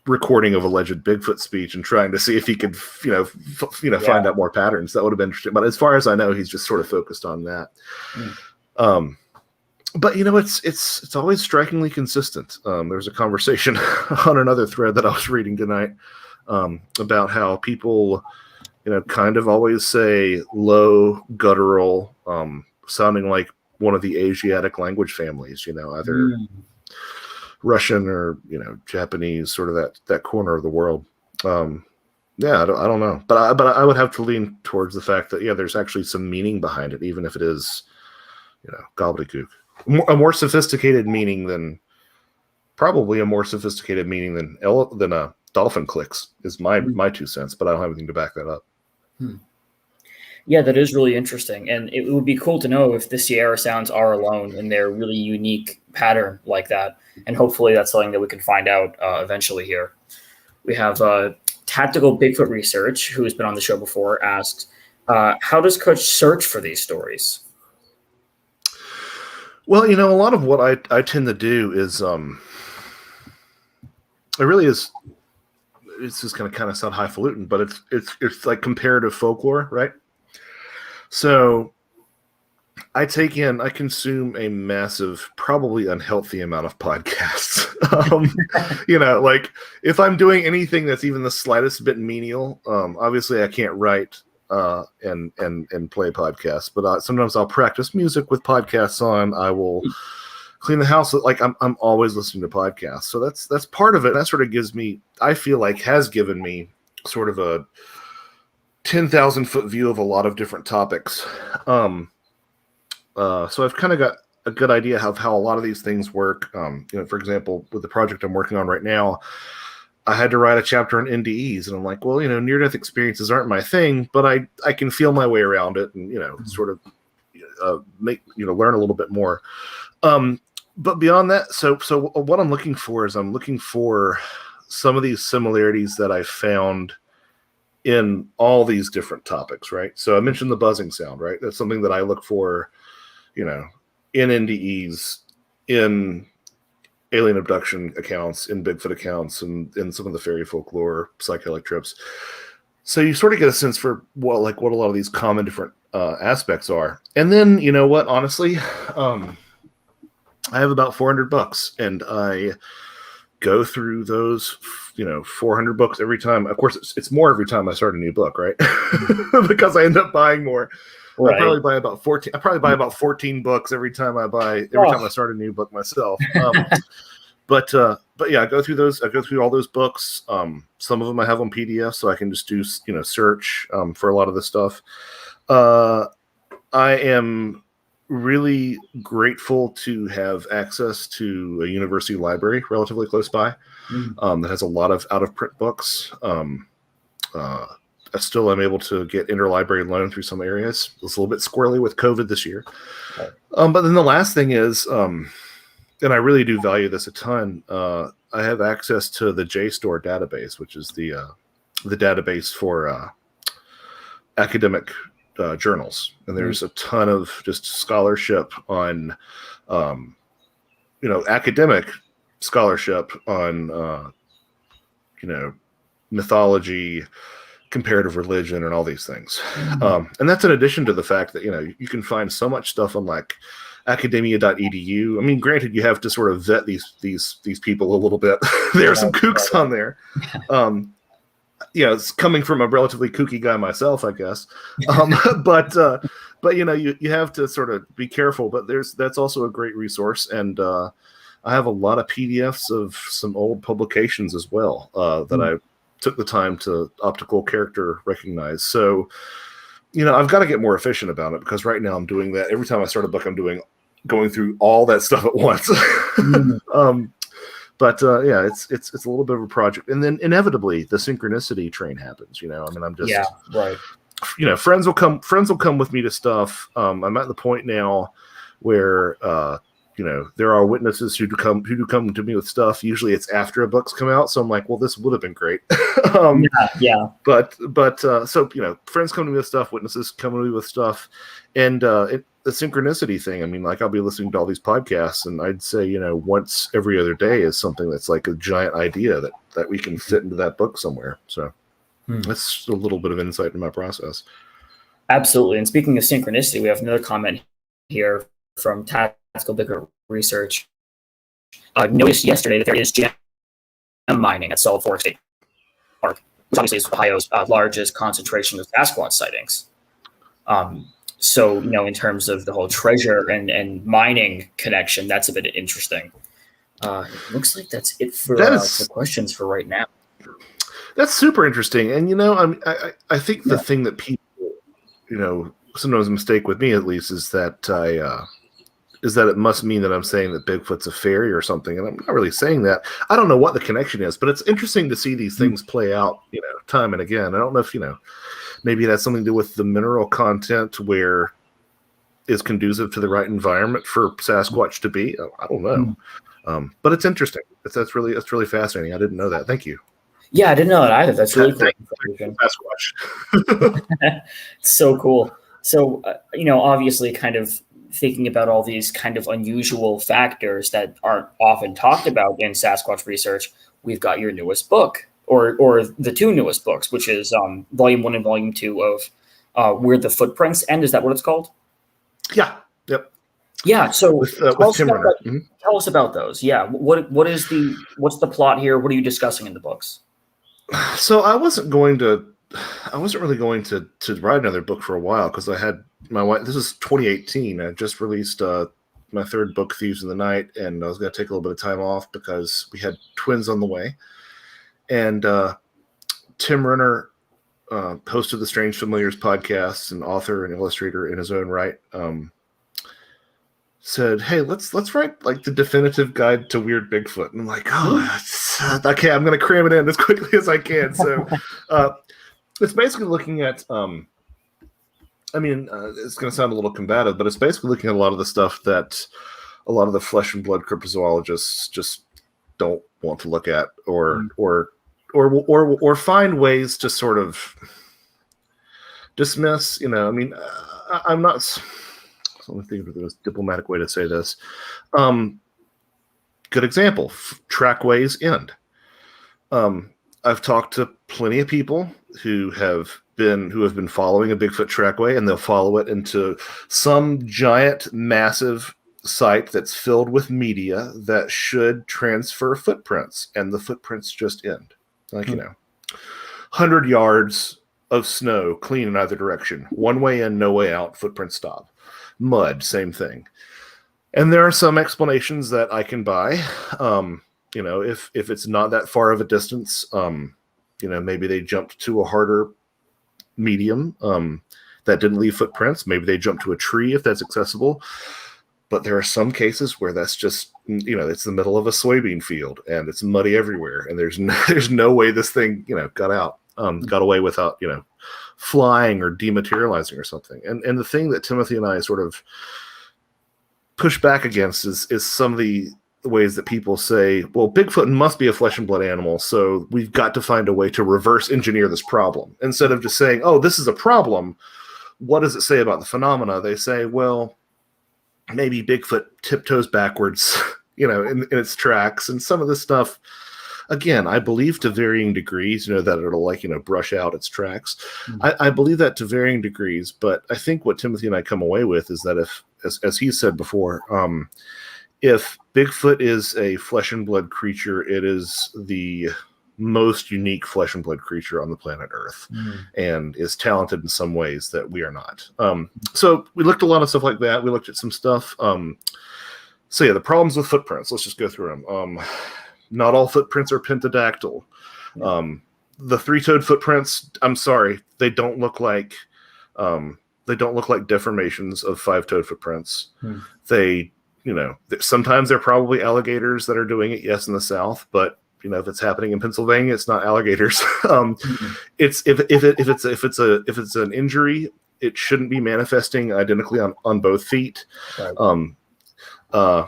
recording of alleged Bigfoot speech and trying to see if he could find out more patterns. That would have been interesting, but as far as I know, he's just sort of focused on that. But it's always strikingly consistent. There's a conversation on another thread that I was reading tonight about how people, kind of always say low guttural, sounding like one of the Asiatic language families, either Russian or Japanese, sort of that corner of the world. I don't know, but I would have to lean towards the fact that there's actually some meaning behind it, even if it is gobbledygook. A more sophisticated meaning than dolphin clicks is my 2 cents, but I don't have anything to back that up. Yeah, that is really interesting, and it would be cool to know if the Sierra sounds are alone in their really unique pattern like that, and hopefully that's something that we can find out eventually here. We have Tactical Bigfoot Research, who has been on the show before, asks, how does Cutch search for these stories? Well, a lot of what I tend to do is, it really is, it's just going to kind of sound highfalutin, but it's like comparative folklore, right? So I consume a massive, probably unhealthy amount of podcasts. Like if I'm doing anything that's even the slightest bit menial, obviously I can't write and play podcasts, but sometimes I'll practice music with podcasts on. I will clean the house. Like I'm always listening to podcasts. So that's part of it. That sort of has given me sort of a 10,000 foot view of a lot of different topics. So I've kind of got a good idea of how a lot of these things work. For example, with the project I'm working on right now, I had to write a chapter on NDEs, and I'm like, well, near-death experiences aren't my thing, but I can feel my way around it, and sort of learn a little bit more. But beyond that, so what I'm looking for is some of these similarities that I found in all these different topics, right? So I mentioned the buzzing sound, right? That's something that I look for, in NDEs, in alien abduction accounts, in Bigfoot accounts, and in some of the fairy folklore, psychedelic trips. So you sort of get a sense for what a lot of these common different aspects are. And then, honestly, I have about 400 books, and I go through those, 400 books every time. Of course, it's more every time I start a new book, right? Because I end up buying more. Right. I probably buy about 14 books every time I start a new book myself. but yeah, I go through those. I go through all those books. Some of them I have on PDF, so I can just do search for a lot of this stuff. I am really grateful to have access to a university library relatively close by that has a lot of out of print books. I still am able to get interlibrary loan through some areas. It's a little bit squirrely with COVID this year. Right. But then the last thing is, and I really do value this a ton, I have access to the JSTOR database, which is the database for academic journals. And there's a ton of just scholarship on, academic scholarship on, mythology, comparative religion, and all these things. And that's in addition to the fact that, you can find so much stuff on like academia.edu. I mean, granted, you have to sort of vet these people a little bit. There are some kooks on there. It's coming from a relatively kooky guy myself, I guess. But you have to sort of be careful, but that's also a great resource. And I have a lot of PDFs of some old publications as well that I took the time to optical character recognize. So, I've got to get more efficient about it, because right now I'm doing that. Every time I start a book, I'm going through all that stuff at once. But it's a little bit of a project. And then inevitably the synchronicity train happens, I'm just, right. Friends will come with me to stuff. I'm at the point now where, there are witnesses who do come to me with stuff. Usually it's after a book's come out. So I'm like, well, this would have been great. But so, friends come to me with stuff, witnesses come to me with stuff. And the synchronicity thing, I mean, like, I'll be listening to all these podcasts, and I'd say, once every other day is something that's like a giant idea that we can fit into that book somewhere. So that's a little bit of insight into my process. Absolutely. And speaking of synchronicity, we have another comment here from Tactical Bigger Research. Noticed yesterday that there is gem mining at Solid Fork State Park, which obviously is Ohio's largest concentration of Sasquatch sightings. So, in terms of the whole treasure and mining connection, that's a bit interesting. It looks like that's it for questions for right now. That's super interesting. And, I think the thing that people, sometimes a mistake with me, at least, is that it must mean that I'm saying that Bigfoot's a fairy or something. And I'm not really saying that. I don't know what the connection is, but it's interesting to see these things play out, time and again. I don't know if, maybe it has something to do with the mineral content where is conducive to the right environment for Sasquatch to be. I don't know. But it's interesting. That's really fascinating. I didn't know that. Thank you. Yeah, I didn't know that either. That's really cool. Sasquatch. So cool. So, obviously kind of thinking about all these kind of unusual factors that aren't often talked about in Sasquatch research, we've got your newest book, or the two newest books, which is Volume 1 and Volume 2 of Where the Footprints End. Is that what it's called? Yeah. Yep. Yeah. So with Tim Renner. Tell us about those. Yeah. What's the plot here? What are you discussing in the books? So I wasn't really going to write another book for a while, because I had my wife. This is 2018. I just released my third book, Thieves in the Night, and I was going to take a little bit of time off because we had twins on the way. And Tim Renner, host of the Strange Familiars podcast and author and illustrator in his own right, said, "Hey, let's write like the definitive guide to weird Bigfoot." And I'm like, okay, I'm going to cram it in as quickly as I can. So it's basically looking at, it's going to sound a little combative, but it's basically looking at a lot of the stuff that a lot of the flesh and blood cryptozoologists just don't want to look at, or find ways to sort of dismiss. I'm not. Let me think of the most diplomatic way to say this. Good example: trackways end. I've talked to plenty of people who have been following a Bigfoot trackway, and they'll follow it into some giant, massive site that's filled with media that should transfer footprints, and the footprints just end. 100 yards of snow, clean in either direction. One way in, no way out, footprints stop. Mud, same thing. And there are some explanations that I can buy. if it's not that far of a distance, maybe they jumped to a harder medium that didn't leave footprints. Maybe they jumped to a tree if that's accessible. But there are some cases where that's just, it's the middle of a soybean field and it's muddy everywhere, and there's no way this thing, got away without, flying or dematerializing or something. And the thing that Timothy and I sort of push back against is some of the ways that people say, well, Bigfoot must be a flesh and blood animal, so we've got to find a way to reverse engineer this problem. Instead of just saying, oh, this is a problem, what does it say about the phenomena? They say, well, maybe Bigfoot tiptoes backwards, in its tracks. And some of this stuff, again, I believe to varying degrees, that it'll brush out its tracks. Mm-hmm. I believe that to varying degrees, but I think what Timothy and I come away with is that if, as he said before, if Bigfoot is a flesh and blood creature, it is the most unique flesh and blood creature on the planet Earth, and is talented in some ways that we are not. So we looked at a lot of stuff like that. We looked at some stuff. So yeah, the problems with footprints. Let's just go through them. Not all footprints are pentadactyl. The three-toed footprints, I'm sorry, they don't look like deformations of five-toed footprints. They, sometimes they're probably alligators that are doing it. Yes, in the South, but if it's happening in Pennsylvania, it's not alligators. It's if it's an injury, it shouldn't be manifesting identically on both feet. Right.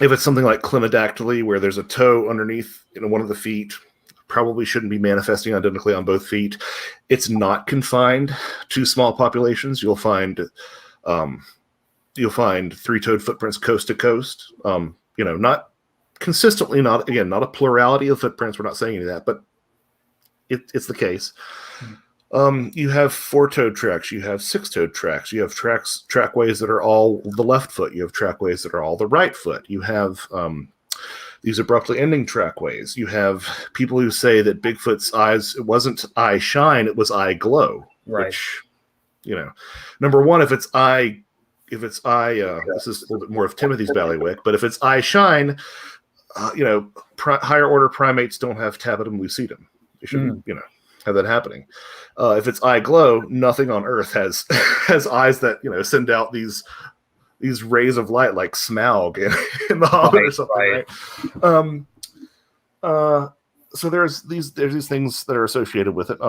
If it's something like clinodactyly, where there's a toe underneath one of the feet, probably shouldn't be manifesting identically on both feet. It's not confined to small populations. You'll find three-toed footprints coast to coast. Not consistently, not a plurality of footprints. We're not saying any of that, but it's the case. You have four-toed tracks. You have six-toed tracks. You have trackways that are all the left foot. You have trackways that are all the right foot. You have these abruptly ending trackways. You have people who say that Bigfoot's eyes, it wasn't eye shine, it was eye glow. Right. Which, number one, if it's eye, this is a little bit more of Timothy's bailiwick, but if it's eye shine, higher order primates don't have tapetum lucidum. You shouldn't, have that happening. If it's eye glow, nothing on Earth has eyes that send out these rays of light like Smaug in the Hobbit or something. Right? So there's these things that are associated with it.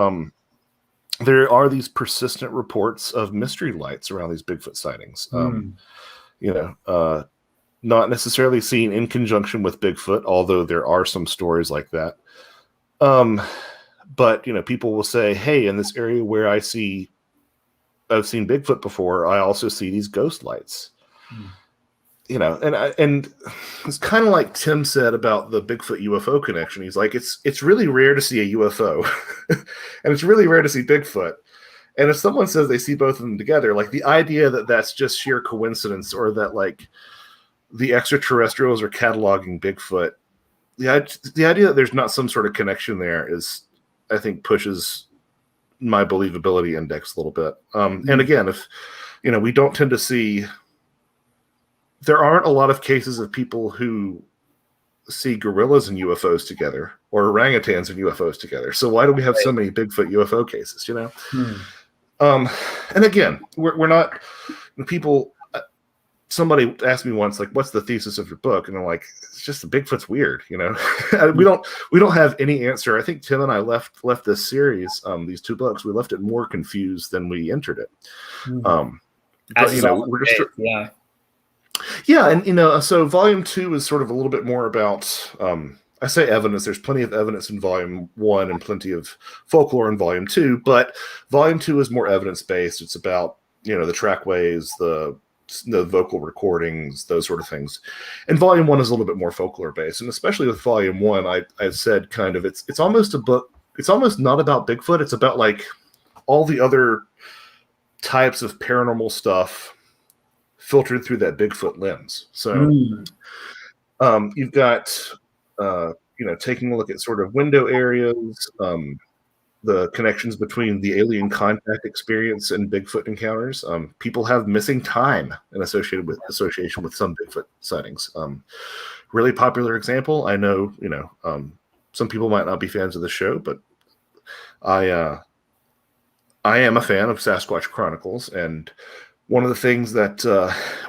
There are these persistent reports of mystery lights around these Bigfoot sightings. Not necessarily seen in conjunction with Bigfoot, although there are some stories like that. But people will say, hey, in this area where I've seen Bigfoot before, I also see these ghost lights. And it's kind of like Tim said about the Bigfoot UFO connection. He's like, it's really rare to see a UFO and it's really rare to see Bigfoot. And if someone says they see both of them together, like the idea that that's just sheer coincidence, or that like the extraterrestrials are cataloging Bigfoot, the idea that there's not some sort of connection there is, I think, pushes my believability index a little bit. And again, if we don't tend to see, there aren't a lot of cases of people who see gorillas and UFOs together, or orangutans and UFOs together. So why do we have so many Bigfoot UFO cases? And again, we're not people. Somebody asked me once, like, what's the thesis of your book? And I'm like, it's just the Bigfoot's weird, we don't have any answer. I think Tim and I left this series, these two books, we left it more confused than we entered it. We're just, yeah. And, so volume 2 is sort of a little bit more about, I say evidence, there's plenty of evidence in volume 1 and plenty of folklore in volume 2, but volume 2 is more evidence-based. It's about, the trackways, the vocal recordings, those sort of things. And volume 1 is a little bit more folklore based. And especially with volume 1, I said kind of, it's almost a book. It's almost not about Bigfoot. It's about like all the other types of paranormal stuff filtered through that Bigfoot lens. So you've got, taking a look at sort of window areas, the connections between the alien contact experience and Bigfoot encounters. People have missing time in association with some Bigfoot sightings. really popular example. I know, some people might not be fans of the show, but I am a fan of Sasquatch Chronicles, and one of the things that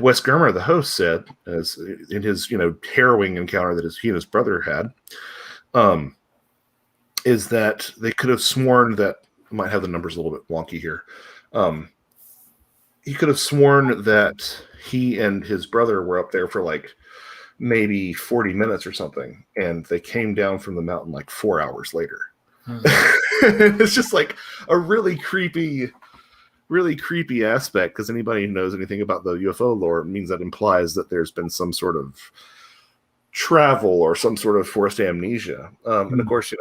Wes Germer, the host, said as in his harrowing encounter that he and his brother had, is that they could have sworn that, I might have the numbers a little bit wonky here. He could have sworn that he and his brother were up there for like maybe 40 minutes or something, and they came down from the mountain like 4 hours later. It's just like a really creepy aspect, because anybody who knows anything about the UFO lore means that implies that there's been some sort of travel or some sort of forced amnesia. And of course, a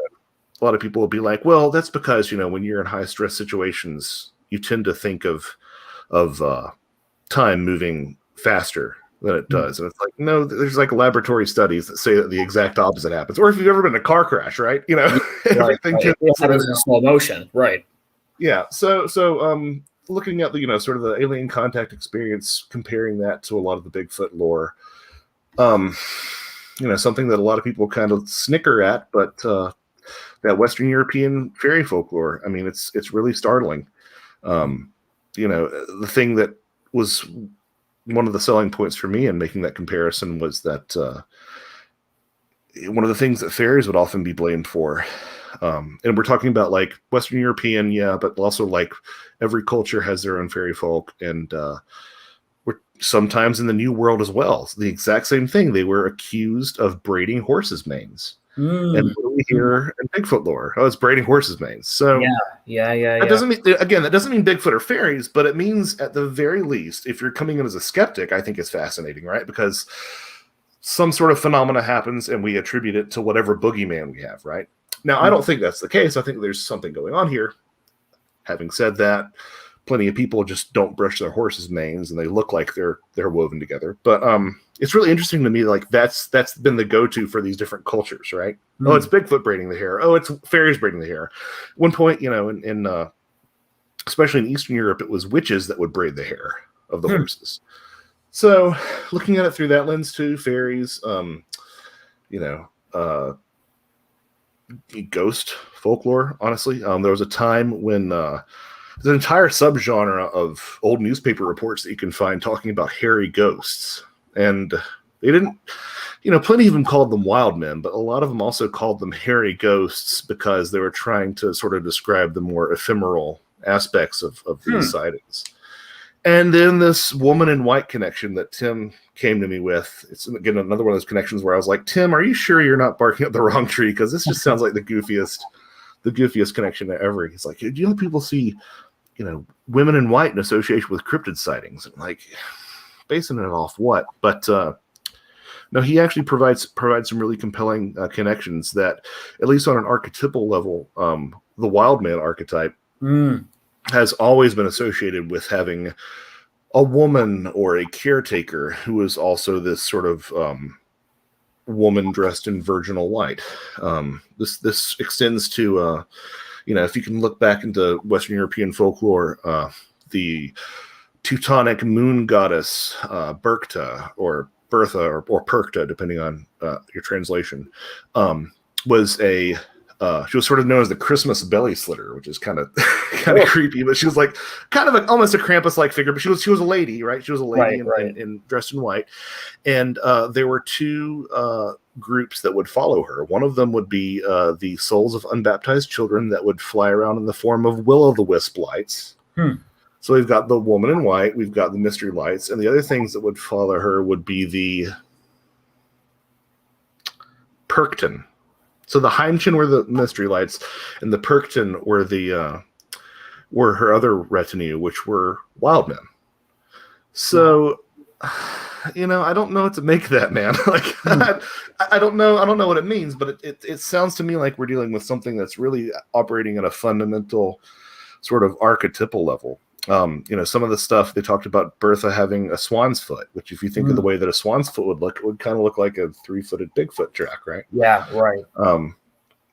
lot of people will be like, well, that's because, when you're in high stress situations, you tend to think of time moving faster than it does. And it's like, no, there's like laboratory studies that say that the exact opposite happens. Or if you've ever been in a car crash, right? Everything happens in slow motion, right? Yeah. So looking at the, sort of the alien contact experience, comparing that to a lot of the Bigfoot lore, something that a lot of people kind of snicker at, but that Western European fairy folklore, I mean, it's really startling. The thing that was one of the selling points for me in making that comparison was that one of the things that fairies would often be blamed for, and we're talking about like Western European, but also like every culture has their own fairy folk, and we're sometimes in the New World as well. So the exact same thing. They were accused of braiding horses' manes. And what do we hear in Bigfoot lore? Oh, it's braiding horses' manes. So that doesn't mean, again, that doesn't mean Bigfoot or fairies, but it means at the very least, if you're coming in as a skeptic, I think it's fascinating, right? Because some sort of phenomena happens and we attribute it to whatever boogeyman we have, right? Now, I don't think that's the case. I think there's something going on here. Having said that, plenty of people just don't brush their horses' manes and they look like they're woven together. But it's really interesting to me, like that's been the go-to for these different cultures, right? Oh, it's Bigfoot braiding the hair. Oh, it's fairies braiding the hair. One point, in especially in Eastern Europe, it was witches that would braid the hair of the horses. So looking at it through that lens too, fairies, ghost folklore, honestly. There was a time when there's an entire subgenre of old newspaper reports that you can find talking about hairy ghosts. And they didn't, plenty of them called them wild men, but a lot of them also called them hairy ghosts because they were trying to sort of describe the more ephemeral aspects of these sightings. And then this woman in white connection that Tim came to me with, it's again another one of those connections where I was like, Tim, are you sure you're not barking up the wrong tree? Because this just sounds like the goofiest connection ever. He's like, do you know people see, women in white in association with cryptid sightings? And like, basing it off what? But no, he actually provides some really compelling connections that, at least on an archetypal level, the wild man archetype has always been associated with having a woman or a caretaker who is also this sort of woman dressed in virginal white. This extends to, if you can look back into Western European folklore, the Teutonic moon goddess Berkta or Bertha or Perkta, depending on your translation, was she was sort of known as the Christmas belly slitter, which is kind of creepy. But she was like kind of almost a Krampus-like figure. But she was a lady, right? She was a lady and dressed in white. And there were two groups that would follow her. One of them would be the souls of unbaptized children that would fly around in the form of will-o'-the-wisp lights. So we've got the woman in white, we've got the mystery lights, and the other things that would follow her would be the Perkton. So the Heimchen were the mystery lights, and the Perkton were her other retinue, which were wild men. So, I don't know what to make of that, man. Like, I don't know what it means, but it sounds to me like we're dealing with something that's really operating at a fundamental sort of archetypal level. Some of the stuff they talked about Bertha having a swan's foot, which if you think of the way that a swan's foot would look, it would kind of look like a 3-footed Bigfoot track, right? Yeah, right.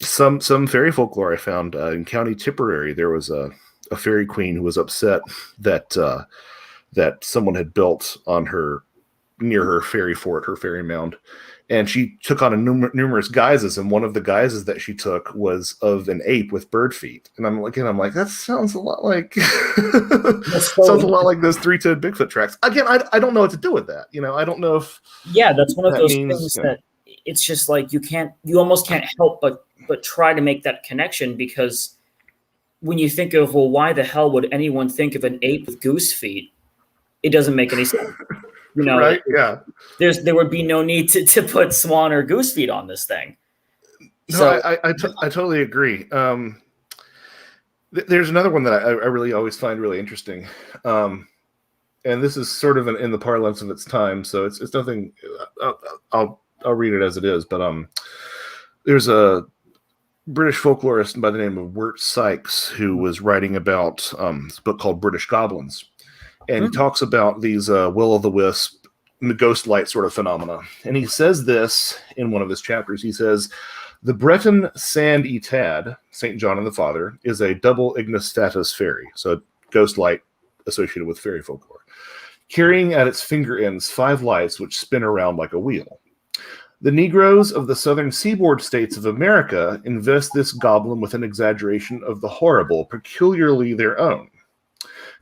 Some fairy folklore I found in County Tipperary, there was a fairy queen who was upset that someone had built on her, near her fairy fort, her fairy mound, and she took on numerous guises, and one of the guises that she took was of an ape with bird feet. And I'm like, that sounds a lot like sounds a lot like those three-toed Bigfoot tracks. Again, I don't know what to do with that. I don't know if that's one of those things that it's just like you almost can't help but try to make that connection, because when you think of, well, why the hell would anyone think of an ape with goose feet? It doesn't make any sense. Right? Yeah. There would be no need to put swan or goose feet on this thing. No, So I totally agree. There's another one that I really always find really interesting. And this is sort of in the parlance of its time, so it's nothing. I'll read it as it is. But there's a British folklorist by the name of Wirt Sykes who was writing about this book called British Goblins. And he talks about these will-o'-the-wisp, ghost light sort of phenomena. And he says this in one of his chapters. He says, the Breton Sand Etad, St. John and the Father, is a double ignostatus fairy, so a ghost light associated with fairy folklore, carrying at its finger ends 5 lights which spin around like a wheel. The Negroes of the southern seaboard states of America invest this goblin with an exaggeration of the horrible, peculiarly their own.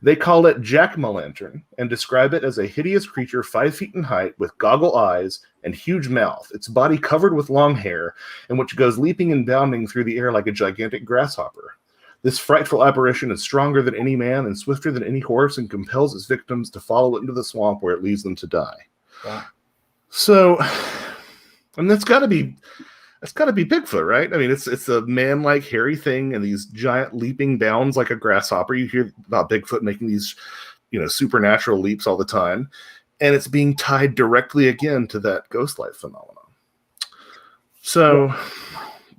They call it jack-o'-lantern and describe it as a hideous creature 5 feet in height with goggle eyes and huge mouth, its body covered with long hair, and which goes leaping and bounding through the air like a gigantic grasshopper. This frightful apparition is stronger than any man and swifter than any horse, and compels its victims to follow it into the swamp where it leaves them to die. Wow. So, and that's got to be Bigfoot, right? I mean, it's a man-like hairy thing and these giant leaping bounds like a grasshopper. You hear about Bigfoot making these, supernatural leaps all the time, and it's being tied directly again to that ghost light phenomenon. So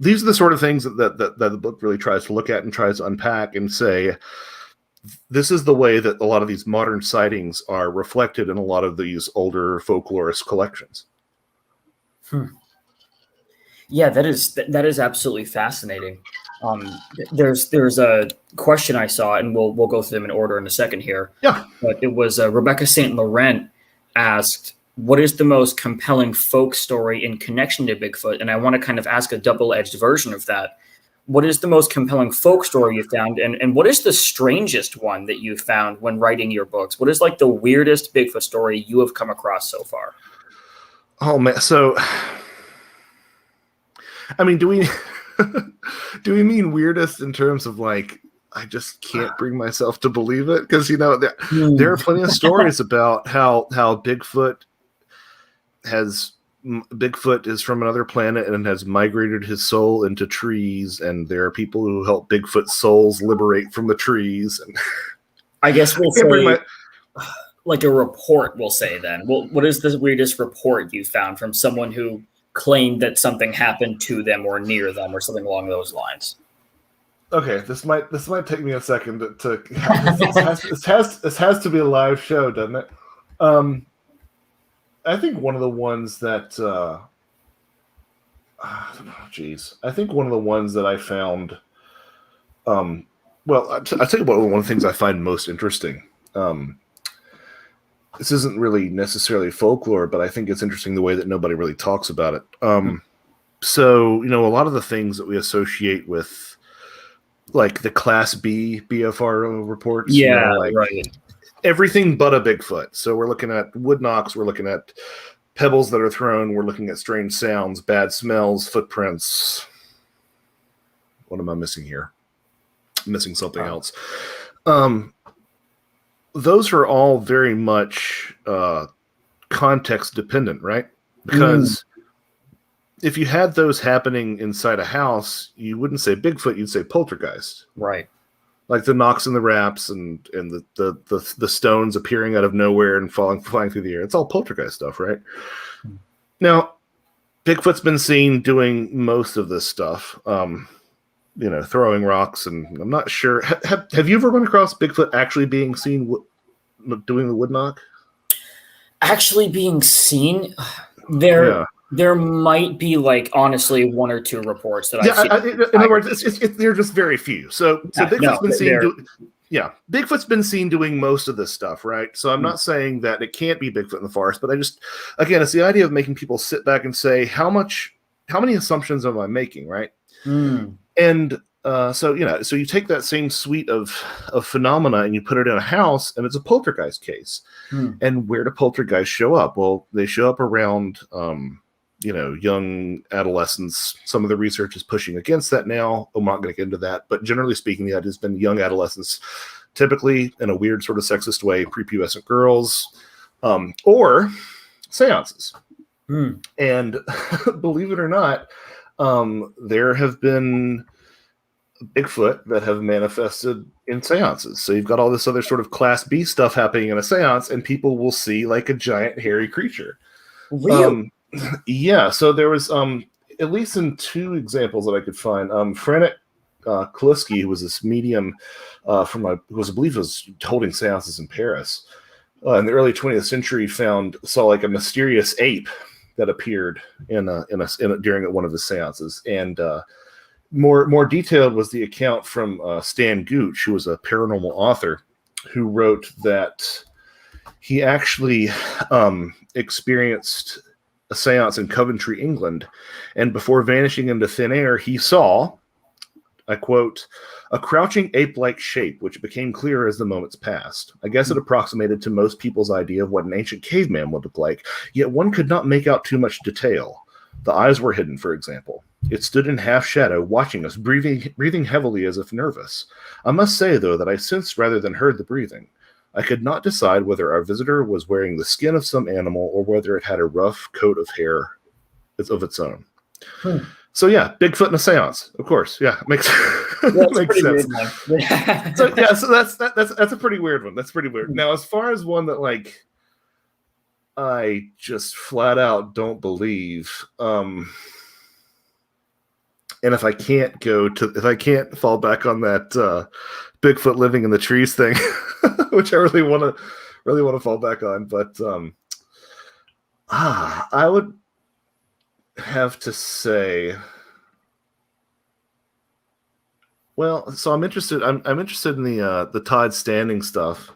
these are the sort of things that the book really tries to look at and tries to unpack and say, this is the way that a lot of these modern sightings are reflected in a lot of these older folklorist collections. Yeah, that is absolutely fascinating. There's a question I saw, and we'll go through them in order in a second here. Yeah, but it was Rebecca St. Laurent asked, "What is the most compelling folk story in connection to Bigfoot?" And I want to kind of ask a double-edged version of that. What is the most compelling folk story you found, and what is the strangest one that you found when writing your books? What is like the weirdest Bigfoot story you have come across so far? Oh man, so. I mean, do we mean weirdest in terms of like I just can't bring myself to believe it? Because there are plenty of stories about how Bigfoot is from another planet and has migrated his soul into trees, and there are people who help Bigfoot's souls liberate from the trees. And I guess we'll say like a report. We'll say then. Well, what is the weirdest report you found from someone who claimed that something happened to them or near them or something along those lines? Okay, this might take me a second to this has to be a live show, doesn't it? I think one of the ones that I think one of the ones that I found well, I'll tell you what, one of the things I find most interesting. This isn't really necessarily folklore, but I think it's interesting the way that nobody really talks about it. So, a lot of the things that we associate with, like the Class B BFR reports, right. Everything but a Bigfoot. So we're looking at wood knocks, we're looking at pebbles that are thrown, we're looking at strange sounds, bad smells, footprints. What am I missing here? I'm missing something else. Those are all very much context dependent, right? Because if you had those happening inside a house, you wouldn't say Bigfoot, you'd say poltergeist. Right. Like the knocks and the raps and the stones appearing out of nowhere and flying through the air. It's all poltergeist stuff, right? Now, Bigfoot's been seen doing most of this stuff. Throwing rocks, and I'm not sure. Have you ever run across Bigfoot actually being seen doing the wood knock? Actually being seen? There might be, like, honestly, 1 or 2 reports that I've seen. In other words, there are just very few. So Bigfoot's been seen. yeah, Bigfoot's been seen doing most of this stuff, right? So I'm not saying that it can't be Bigfoot in the forest, but again, it's the idea of making people sit back and say, how many assumptions am I making, right? And so you take that same suite of phenomena and you put it in a house, and it's a poltergeist case. And where do poltergeists show up? Well, they show up around young adolescents. Some of the research is pushing against that now. I'm not going to get into that, but generally speaking, that has been young adolescents, typically in a weird sort of sexist way, prepubescent girls, or seances. And believe it or not, there have been Bigfoot that have manifested in seances. So you've got all this other sort of class B stuff happening in a seance, and people will see like a giant hairy creature. Really? Yeah, so there was at least in 2 examples that I could find. Franek Kuliski, who was this medium who I believe was holding seances in Paris in the early 20th century, saw like a mysterious ape that appeared during one of his seances. And more detailed was the account from Stan Gooch, who was a paranormal author, who wrote that he actually experienced a seance in Coventry, England, and before vanishing into thin air, he saw, I quote, a crouching ape-like shape, which became clearer as the moments passed. I guess it approximated to most people's idea of what an ancient caveman would look like, yet one could not make out too much detail. The eyes were hidden, for example. It stood in half shadow, watching us, breathing heavily as if nervous. I must say, though, that I sensed rather than heard the breathing. I could not decide whether our visitor was wearing the skin of some animal or whether it had a rough coat of hair of its own. So yeah, Bigfoot in a seance, of course. Yeah, makes sense. So that's a pretty weird one. That's pretty weird. Now, as far as one that like I just flat out don't believe, and if I can't fall back on that Bigfoot living in the trees thing, which I really want to fall back on, but I would have to say, well, so I'm interested in the Todd Standing stuff,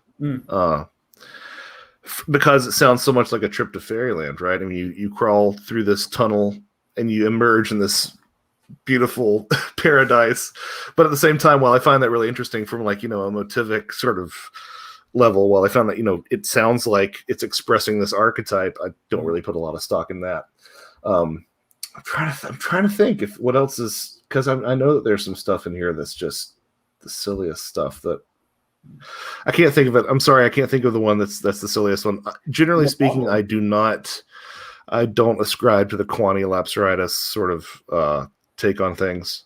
because it sounds so much like a trip to fairyland, right? I mean, you crawl through this tunnel and you emerge in this beautiful paradise, but at the same time, while I find that really interesting from like a motivic sort of level, while I found that it sounds like it's expressing this archetype, I don't really put a lot of stock in that. I'm trying to think if what else is, because I know that there's some stuff in here that's just the silliest stuff that I can't think of it. I'm sorry, I can't think of the one that's the silliest one. Generally speaking, I don't ascribe to the quantilapsaritis sort of take on things.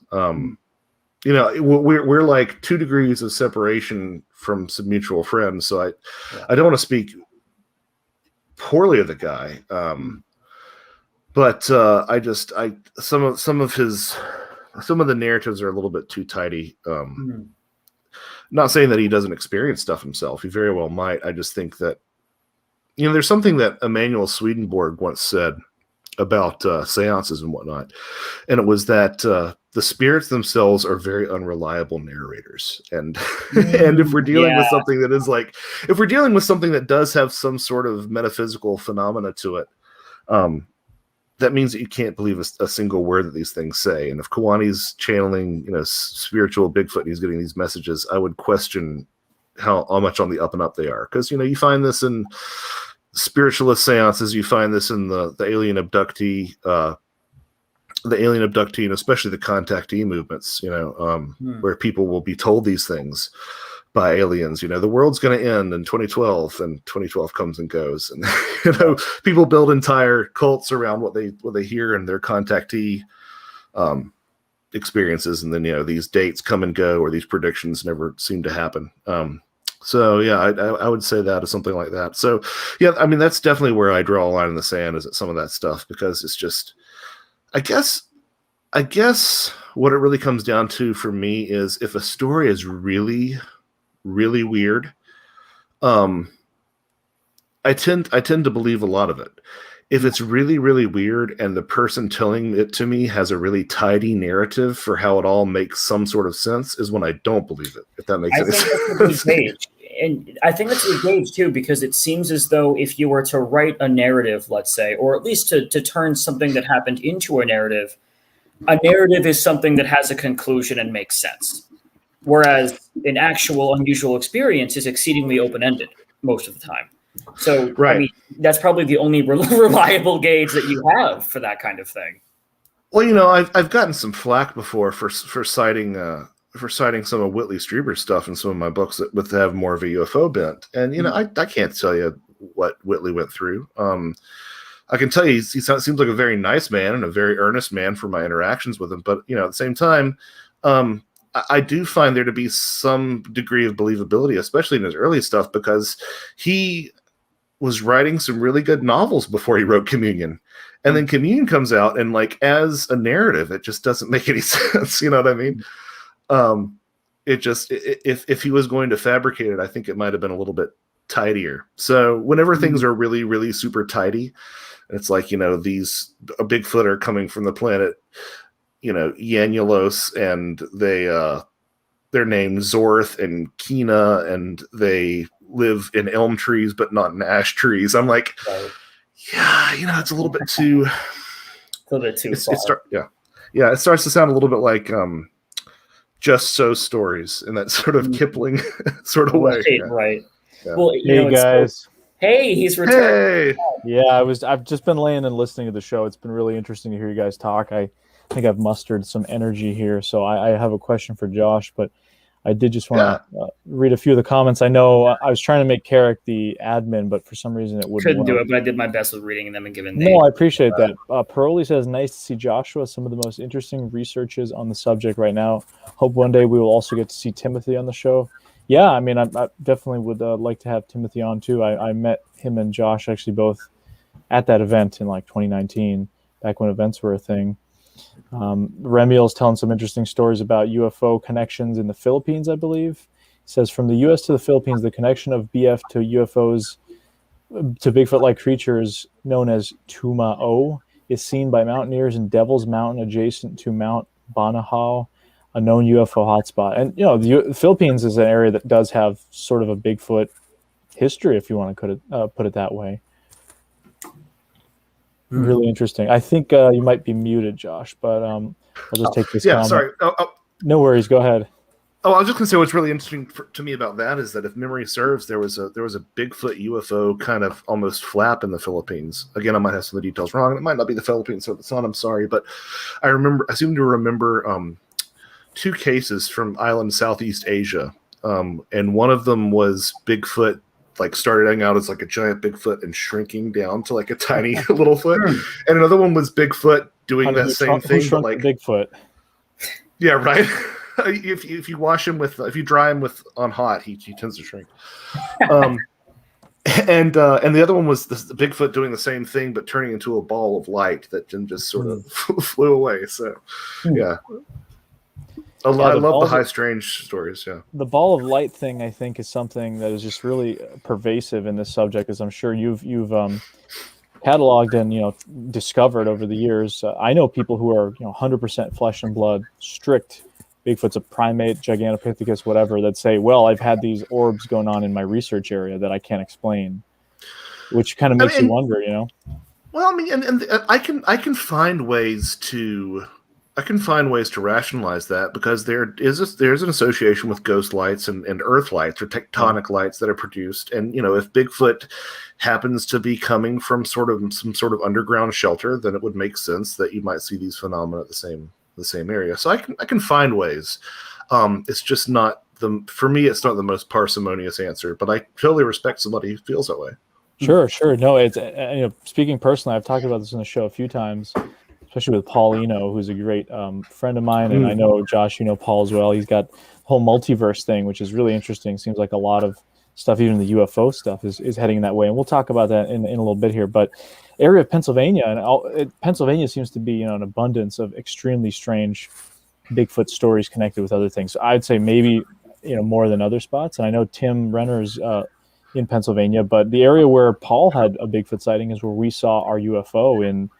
We're like 2 degrees of separation from some mutual friends, so I don't want to speak poorly of the guy. But some of the narratives are a little bit too tidy. Not saying that he doesn't experience stuff himself. He very well might. I just think that, there's something that Emanuel Swedenborg once said about seances and whatnot. And it was that the spirits themselves are very unreliable narrators. And and if we're dealing with something that is like, if we're dealing with something that does have some sort of metaphysical phenomena to it, that means that you can't believe a single word that these things say. And if Kawani's channeling, spiritual Bigfoot, and he's getting these messages, I would question how much on the up and up they are. Because, you find this in spiritualist seances, you find this in the alien abductee, and especially the contactee movements, where people will be told these things by aliens. The world's going to end in 2012, and 2012 comes and goes, and people build entire cults around what they hear in their contactee experiences, and then these dates come and go, or these predictions never seem to happen. So yeah, I would say that is something like that. So yeah, I mean, that's definitely where I draw a line in the sand, is at some of that stuff, because it's just, I guess what it really comes down to for me is, if a story is really, really weird, I tend to believe a lot of it. if it's really, really weird and the person telling it to me has a really tidy narrative for how it all makes some sort of sense, is when I don't believe it, if that makes I any think that's a sense. good gauge. And I think that's a good gauge too, because it seems as though if you were to write a narrative, let's say, or at least to turn something that happened into a narrative is something that has a conclusion and makes sense. Whereas an actual unusual experience is exceedingly open-ended most of the time. So, Right. I mean, that's probably the only reliable gauge that you have for that kind of thing. Well, you know, I've gotten some flack before for citing some of Whitley Strieber's stuff in some of my books that have more of a UFO bent, and you know, I can't tell you what Whitley went through. I can tell you he seems like a very nice man and a very earnest man for my interactions with him. But you know, at the same time, I do find there to be some degree of believability, especially in his early stuff, because he was writing some really good novels before he wrote Communion. And then Communion comes out, and like as a narrative, it just doesn't make any sense. You know what I mean? It just if he was going to fabricate it, I think it might have been a little bit tidier. So whenever things are really, really super tidy, it's like, you know, a Bigfoot are coming from the planet, you know, Yanulos, and they're named Zorth and Kina, and they live in elm trees but not in ash trees. I'm like, yeah, you know, it's a little bit too far. It starts to sound a little bit like Just So stories in that sort of Kipling sort of way. Right. Yeah. Well, hey guys. Hey, he's returned. Hey. Yeah, I've just been laying and listening to the show. It's been really interesting to hear you guys talk. I think I've mustered some energy here, so I have a question for Josh, but I did just want to read a few of the comments. I know I was trying to make Carrick the admin, but for some reason it wouldn't Couldn't work. do it, but I did my best with reading them and giving names. No, I appreciate that. Paroli says, nice to see Joshua. Some of the most interesting researches on the subject right now. Hope one day we will also get to see Timothy on the show. Yeah, I mean, I definitely would like to have Timothy on too. I met him and Josh actually both at that event in like 2019, back when events were a thing. Remiel's telling some interesting stories about UFO connections in the Philippines, I believe. He says, from the U.S. to the Philippines, the connection of BF to UFOs to Bigfoot-like creatures known as Tumao is seen by mountaineers in Devil's Mountain adjacent to Mount Banahao, a known UFO hotspot. And, you know, the Philippines is an area that does have sort of a Bigfoot history, if you want to put it that way. Really interesting. I think you might be muted, Josh, but I'll just take this comment. Sorry. No worries. Go ahead. Oh, I was just going to say what's really interesting to me about that is that if memory serves, there was a Bigfoot UFO kind of almost flap in the Philippines. Again, I might have some of the details wrong. It might not be the Philippines, so if it's not, I'm sorry. But I seem to remember two cases from island Southeast Asia, and one of them was Bigfoot, like starting out as like a giant Bigfoot and shrinking down to like a tiny little foot, and another one was Bigfoot doing that same thing, but like Bigfoot. Yeah, right. If you wash him if you dry him on hot, he tends to shrink. And the other one was the Bigfoot doing the same thing but turning into a ball of light that just sort of flew away. So yeah. I love the high strange stories. Yeah, the ball of light thing, I think, is something that is just really pervasive in this subject, as I'm sure you've cataloged and discovered over the years. I know people who are 100% flesh and blood, strict Bigfoot's a primate, Gigantopithecus, whatever, that say, well, I've had these orbs going on in my research area that I can't explain, which kind of makes you wonder, Well, I mean, and I can find ways to. I can find ways to rationalize that because there's an association with ghost lights and earth lights or tectonic lights that are produced. And, if Bigfoot happens to be coming from some sort of underground shelter, then it would make sense that you might see these phenomena at the same area. So I can find ways. It's just not for me, it's not the most parsimonious answer, but I totally respect somebody who feels that way. Sure. No, it's, speaking personally, I've talked about this on the show a few times, especially with Paulino, who's a great friend of mine. And I know, Josh, Paul as well. He's got the whole multiverse thing, which is really interesting. Seems like a lot of stuff, even the UFO stuff, is heading that way. And we'll talk about that in a little bit here. But area of Pennsylvania, and Pennsylvania seems to be an abundance of extremely strange Bigfoot stories connected with other things. So I'd say maybe, more than other spots. And I know Tim Renner's in Pennsylvania. But the area where Paul had a Bigfoot sighting is where we saw our UFO in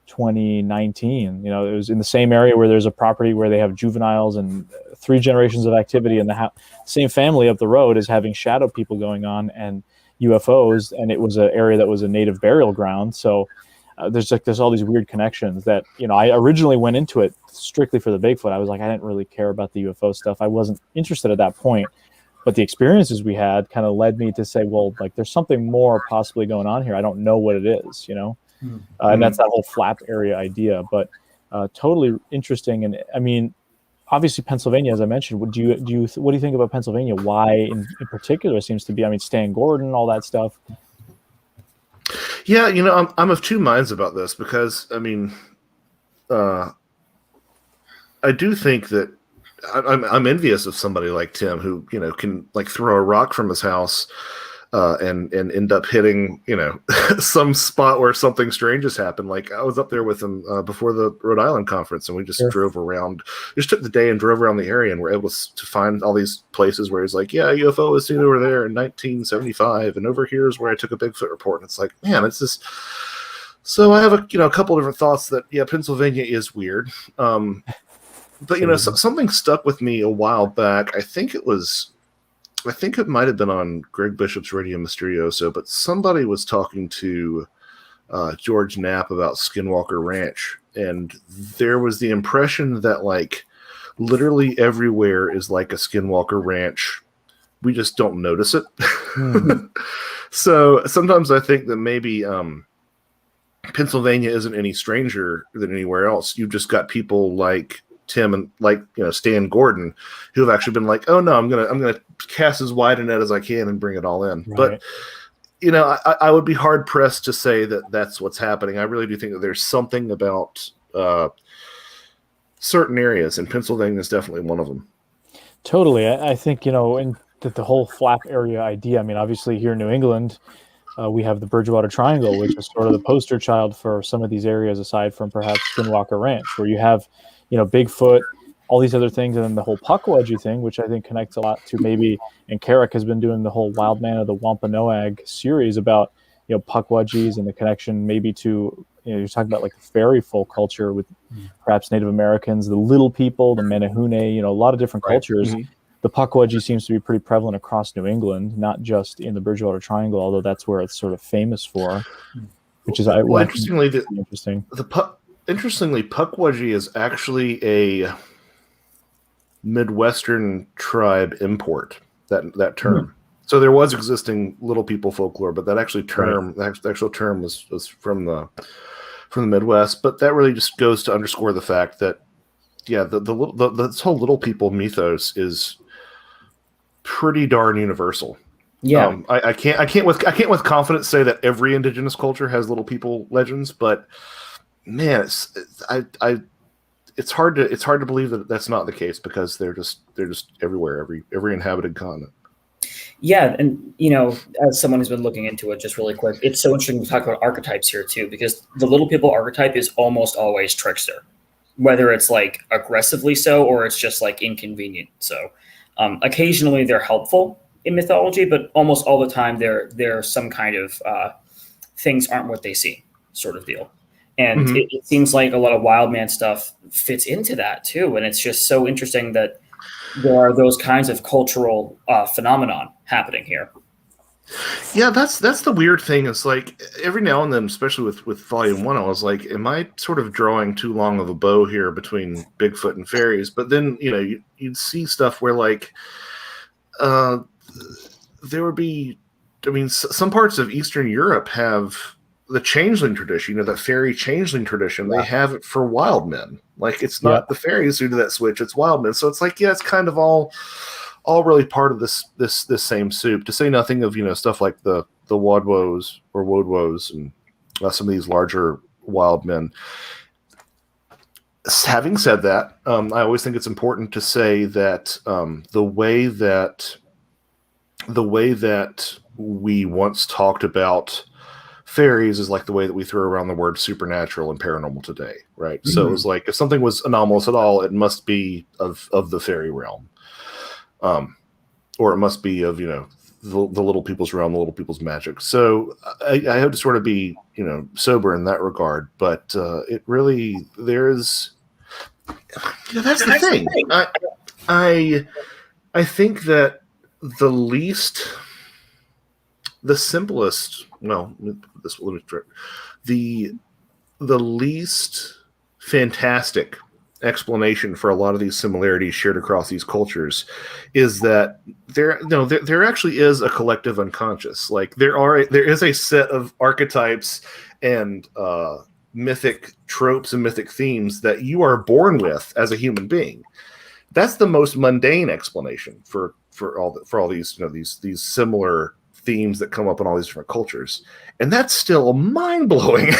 2019. It was in the same area where there's a property where they have juveniles and 3 generations of activity, and the same family up the road is having shadow people going on and UFOs, and it was an area that was a native burial ground. So there's all these weird connections that, I originally went into it strictly for the Bigfoot. I was like, I didn't really care about the UFO stuff. I wasn't interested at that point, but the experiences we had kind of led me to say, well, like, there's something more possibly going on here. I don't know what it is, and that's that whole flap area idea, but totally interesting. And I mean, obviously Pennsylvania, as I mentioned, what do you think about Pennsylvania? Why in particular seems to be, I mean, Stan Gordon, all that stuff. Yeah, I'm of two minds about this because, I mean, I do think that I'm envious of somebody like Tim who, can like throw a rock from his house and end up hitting, some spot where something strange has happened. Like I was up there with him before the Rhode Island conference, and we just drove around, just took the day and drove around the area, and were able to find all these places where he's like, yeah, UFO was seen over there in 1975, and over here is where I took a Bigfoot report. And it's like, man, it's just. So I have a couple different thoughts that, yeah, Pennsylvania is weird. But something stuck with me a while back. I think it might have been on Greg Bishop's Radio Mysterioso, but somebody was talking to George Knapp about Skinwalker Ranch, and there was the impression that like literally everywhere is like a Skinwalker Ranch. We just don't notice it. So sometimes I think that maybe Pennsylvania isn't any stranger than anywhere else. You've just got people like Tim and Stan Gordon who have actually been like, oh no, I'm gonna cast as wide a net as I can and bring it all in. Right. But I would be hard pressed to say that that's what's happening. I really do think that there's something about certain areas, and Pennsylvania is definitely one of them. Totally. I think in the whole flap area idea. I mean, obviously here in New England, we have the Bridgewater Triangle, which is sort of the poster child for some of these areas, aside from perhaps Skinwalker Ranch, where you have Bigfoot, all these other things, and then the whole Pukwudgie thing, which I think connects a lot to maybe, and Carrick has been doing the whole Wild Man of the Wampanoag series about, Pukwudgies and the connection maybe to, you're talking about like the fairy folk culture with perhaps Native Americans, the little people, the Menehune, a lot of different cultures. Mm-hmm. The Pukwudgie seems to be pretty prevalent across New England, not just in the Bridgewater Triangle, although that's where it's sort of famous for, which is interesting. Interestingly, Pukwudgie is actually a Midwestern tribe import, that term. Mm. So there was existing little people folklore, but that actually the actual term was from the Midwest. But that really just goes to underscore the fact that, yeah, this whole little people mythos is pretty darn universal. Yeah, I can't with confidence say that every indigenous culture has little people legends, but man, it's hard to believe that that's not the case, because they're just everywhere, every inhabited continent. Yeah, and as someone who's been looking into it just really quick, it's so interesting to talk about archetypes here too, because the little people archetype is almost always trickster, whether it's like aggressively so or it's just like inconvenient. So occasionally they're helpful in mythology, but almost all the time they're some kind of things aren't what they seem sort of deal. And mm-hmm. it seems like a lot of wild man stuff fits into that too. And it's just so interesting that there are those kinds of cultural phenomenon happening here. Yeah, that's the weird thing. It's like every now and then, especially with Volume 1, I was like, am I sort of drawing too long of a bow here between Bigfoot and Faeries? But then, you'd see stuff where like there would be, some parts of Eastern Europe have the changeling tradition, that fairy changeling tradition. Yeah. They have it for wild men. Like, it's not the fairies who do that switch, it's wild men. So it's like, yeah, it's kind of all really part of this same soup, to say nothing of, stuff like the Wadwos or Wodwos and some of these larger wild men. Having said that, I always think it's important to say that the way that we once talked about fairies is like the way that we throw around the word supernatural and paranormal today, right? Mm-hmm. So it was like, if something was anomalous at all, it must be of the fairy realm, or it must be of the little people's realm, the little people's magic. So I hope to sort of be, sober in that regard. But it really, there's, that's the thing. I think that the simplest, well, the least fantastic explanation for a lot of these similarities shared across these cultures is that there actually is a collective unconscious. Like there is a set of archetypes and mythic tropes and mythic themes that you are born with as a human being. That's the most mundane explanation for all these these similar themes that come up in all these different cultures, and that's still mind-blowing.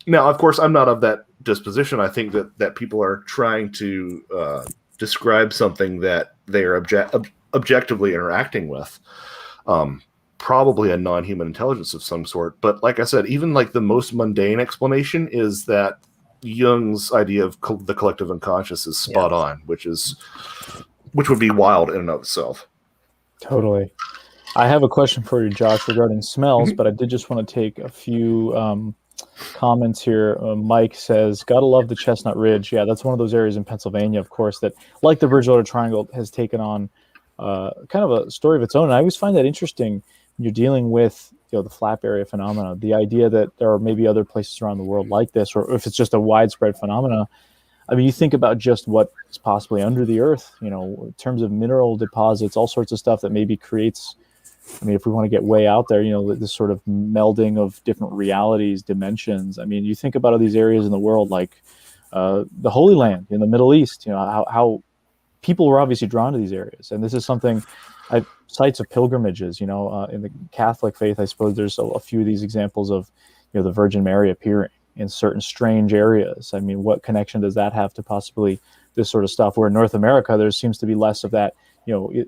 Now of course I'm not of that disposition. I think that people are trying to describe something that they are objectively interacting with, probably a non-human intelligence of some sort. But like I said, even like the most mundane explanation is that Jung's idea of the collective unconscious is spot on, which would be wild in and of itself. Totally. I have a question for you, Josh, regarding smells, but I did just want to take a few comments here. Mike says, gotta love the Chestnut Ridge. Yeah, that's one of those areas in Pennsylvania, of course, that, like the Bridgewater Triangle, has taken on kind of a story of its own. And I always find that interesting when you're dealing with the flap area phenomena, the idea that there are maybe other places around the world like this, or if it's just a widespread phenomena. I mean, you think about just what is possibly under the earth, in terms of mineral deposits, all sorts of stuff that maybe creates, I mean, if we want to get way out there, this sort of melding of different realities, dimensions. I mean, you think about all these areas in the world, like the Holy Land in the Middle East, how people were obviously drawn to these areas. And this is something, sites of pilgrimages, in the Catholic faith, I suppose there's a few of these examples of, the Virgin Mary appearing in certain strange areas. I mean, what connection does that have to possibly this sort of stuff? Where in North America, there seems to be less of that,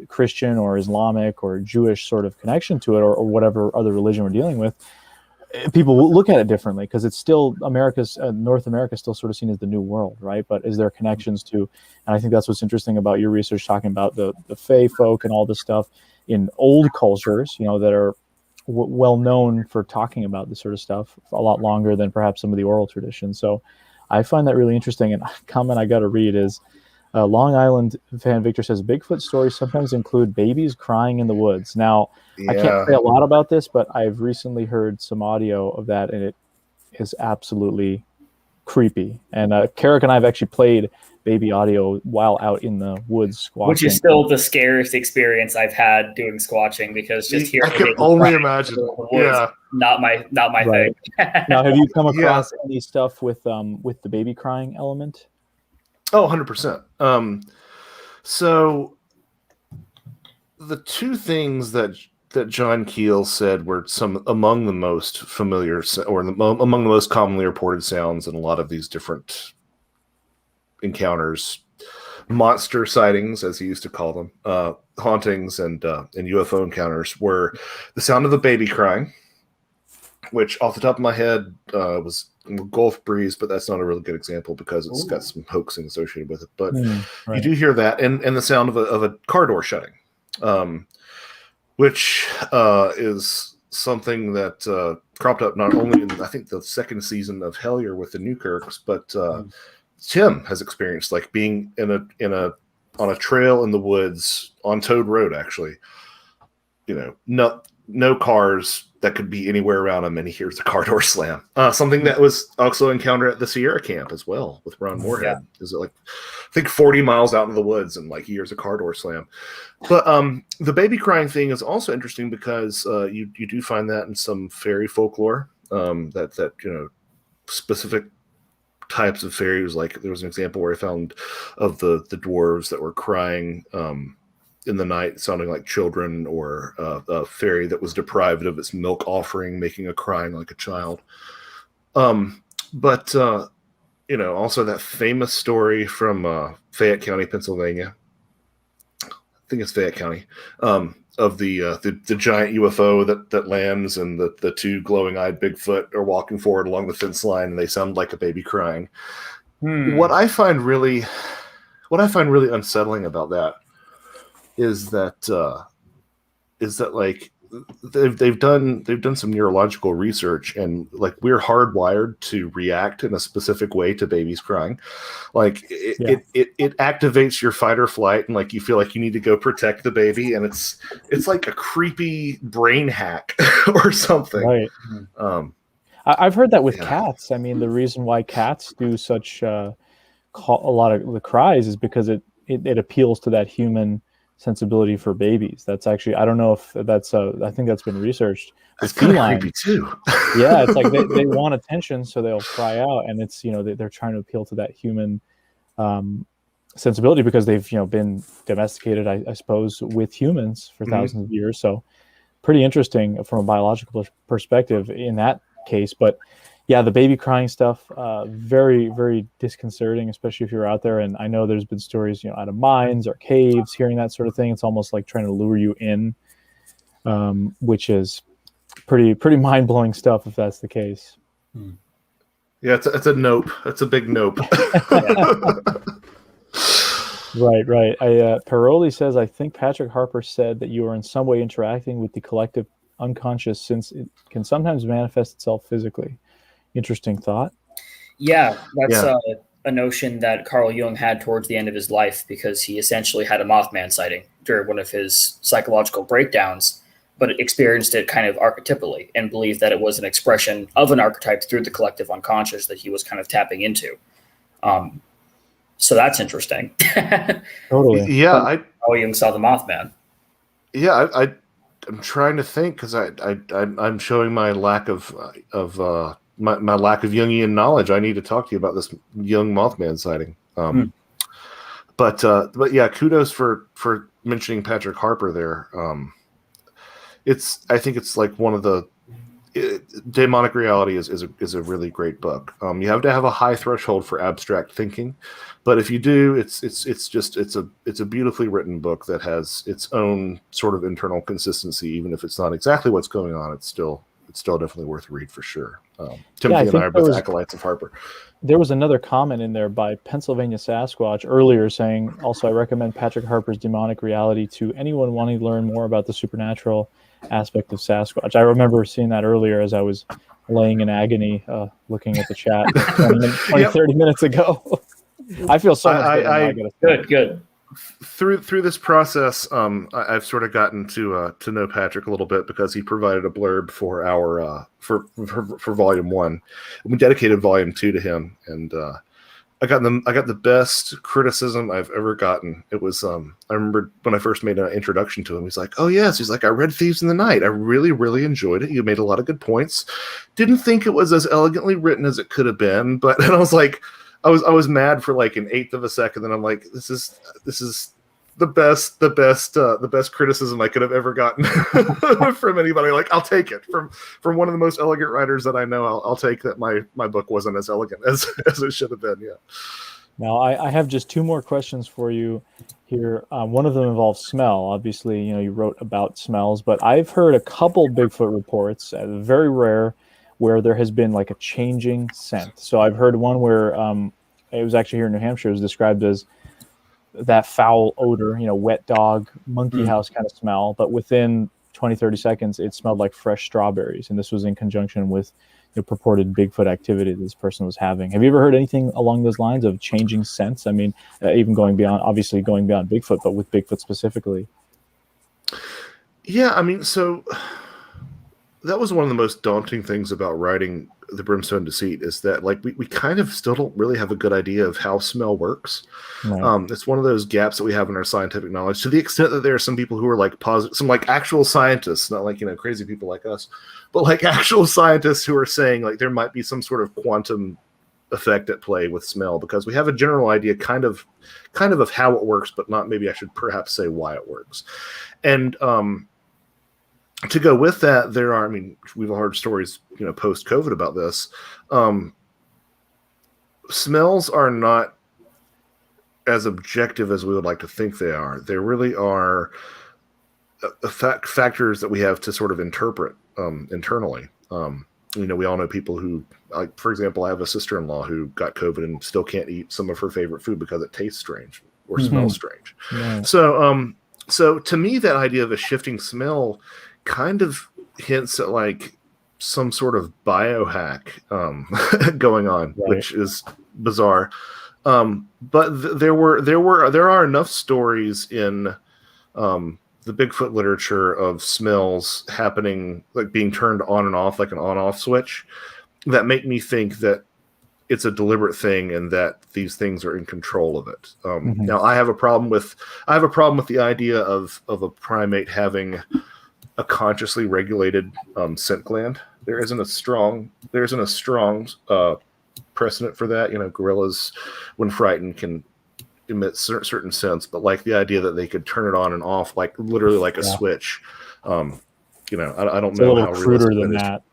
Christian or Islamic or Jewish sort of connection to it, or whatever other religion we're dealing with. People will look at it differently because it's still North America is still sort of seen as the new world, right? But is there connections to, and I think that's what's interesting about your research, talking about the Fae folk and all this stuff in old cultures, that are well known for talking about this sort of stuff a lot longer than perhaps some of the oral traditions. So I find that really interesting. And a comment I got to read is, Long Island fan Victor says, Bigfoot stories sometimes include babies crying in the woods. Now, I can't say a lot about this, but I've recently heard some audio of that, and it is absolutely creepy. And Carrick and I have actually played baby audio while out in the woods squatching. Which is still the scariest experience I've had doing squatching, because just hearing I can only imagine. Not my right. thing. Now, have you come across any stuff with the baby crying element? Oh, 100%. So the two things that John Keel said were some among the most familiar, or among the most commonly reported sounds in a lot of these different encounters, monster sightings, as he used to call them, hauntings and UFO encounters, were the sound of a baby crying, which off the top of my head was Gulf Breeze, but that's not a really good example because it's got some hoaxing associated with it. But right. You do hear that, and the sound of a car door shutting, which is something that cropped up not only in, I think, the second season of Hellier with the Newkirks, but Tim has experienced, like, being on a trail in the woods on Toad Road, actually. No cars that could be anywhere around him, and he hears the car door slam. Something that was also encountered at the Sierra Camp as well with Ron Moorhead. Is it like, I think 40 miles out in the woods, and like he hears a car door slam. But the baby crying thing is also interesting because you do find that in some fairy folklore. That specific types of fairies. Like there was an example where I found of the dwarves that were crying in the night, sounding like children, or a fairy that was deprived of its milk offering, making a crying like a child. But also that famous story from Fayette County, Pennsylvania. I think it's Fayette County, of the giant UFO that lands, and the two glowing-eyed Bigfoot are walking forward along the fence line, and they sound like a baby crying. What I find really unsettling about that is that is that like they've done some neurological research, and like we're hardwired to react in a specific way to babies crying. Like it activates your fight or flight, and like you feel like you need to go protect the baby, and it's like a creepy brain hack or something. Right. I've heard that with cats. I mean, the reason why cats do such a lot of the cries is because it appeals to that human sensibility for babies. That's actually, I don't know if that's I think that's been researched. That's kind of creepy too. Yeah, it's like they want attention, so they'll cry out, and it's, you know, they're trying to appeal to that human sensibility because they've, you know, been domesticated, I suppose, with humans for thousands of years. So pretty interesting from a biological perspective in that case. But yeah, the baby crying stuff, very, very disconcerting, especially if you're out there. And I know there's been stories, you know, out of mines or caves, hearing that sort of thing. It's almost like trying to lure you in, which is pretty mind-blowing stuff if that's the case. Yeah, it's a nope. That's a big nope. Right. Paroli says, I think Patrick Harper said that you are in some way interacting with the collective unconscious, since it can sometimes manifest itself physically. Interesting thought. Yeah, that's a notion that Carl Jung had towards the end of his life, because he essentially had a Mothman sighting during one of his psychological breakdowns, but experienced it kind of archetypally and believed that it was an expression of an archetype through the collective unconscious that he was kind of tapping into. So that's interesting. Totally. Yeah, Carl Jung saw the Mothman. Yeah, I'm trying to think, because I'm showing my lack of my lack of Jungian knowledge. I need to talk to you about this young Mothman sighting. But yeah, kudos for mentioning Patrick Harper there. I think it's like one of the Demonic Reality is a really great book. You have to have a high threshold for abstract thinking, but if you do, it's a beautifully written book that has its own sort of internal consistency. Even if it's not exactly what's going on, it's still definitely worth a read for sure. Timothy and I are both acolytes of Harper. There was another comment in there by Pennsylvania Sasquatch earlier saying, also, I recommend Patrick Harper's Demonic Reality to anyone wanting to learn more about the supernatural aspect of Sasquatch. I remember seeing that earlier as I was laying in agony, looking at the chat 30 minutes ago. I feel so much better. Good. Through this process, I've sort of gotten to know Patrick a little bit, because he provided a blurb for our for volume 1. We dedicated volume 2 to him, and I got the best criticism I've ever gotten. It was I remember when I first made an introduction to him, he's like, "Oh yes," he's like, "I read Thieves in the Night. I really, really enjoyed it. You made a lot of good points. Didn't think it was as elegantly written as it could have been, but," and I was like, I was mad for like an eighth of a second, then I'm like, this is the best criticism I could have ever gotten from anybody. Like, I'll take it from one of the most elegant writers that I know. I'll take that my book wasn't as elegant as it should have been. Yeah. Now I have just 2 more questions for you here. One of them involves smell. Obviously, you know, you wrote about smells, but I've heard a couple Bigfoot reports, very rare, where there has been like a changing scent. So I've heard one where it was actually here in New Hampshire, it was described as that foul odor, you know, wet dog, monkey house kind of smell, but within 20, 30 seconds, it smelled like fresh strawberries. And this was in conjunction with the purported Bigfoot activity this person was having. Have you ever heard anything along those lines of changing scents? I mean, even going beyond Bigfoot, but with Bigfoot specifically. Yeah, I mean, so that was one of the most daunting things about writing the Brimstone Deceit, is that like we kind of still don't really have a good idea of how smell works. Right. It's one of those gaps that we have in our scientific knowledge, to the extent that there are some people who are like some like actual scientists, not like, you know, crazy people like us, but like actual scientists who are saying like there might be some sort of quantum effect at play with smell, because we have a general idea kind of how it works, but not, maybe I should perhaps say why it works. And to go with that, there are, I mean, we've all heard stories, you know, post-COVID about this. Smells are not as objective as we would like to think they are. They really are factors that we have to sort of interpret internally. You know, we all know people who, like, for example, I have a sister-in-law who got COVID and still can't eat some of her favorite food because it tastes strange or smells strange. Yeah. So to me, that idea of a shifting smell kind of hints at like some sort of biohack going on, Right. which is bizarre. But there are enough stories in the Bigfoot literature of smells happening, like being turned on and off, like an on-off switch, that make me think that it's a deliberate thing and that these things are in control of it. Now, I have a problem with the idea of a primate having a consciously regulated scent gland. There isn't a strong precedent for that. You know, gorillas, when frightened, can emit certain scents, but like the idea that they could turn it on and off, like literally like a switch. You know, I don't know a little how cruder realistic than that is. that.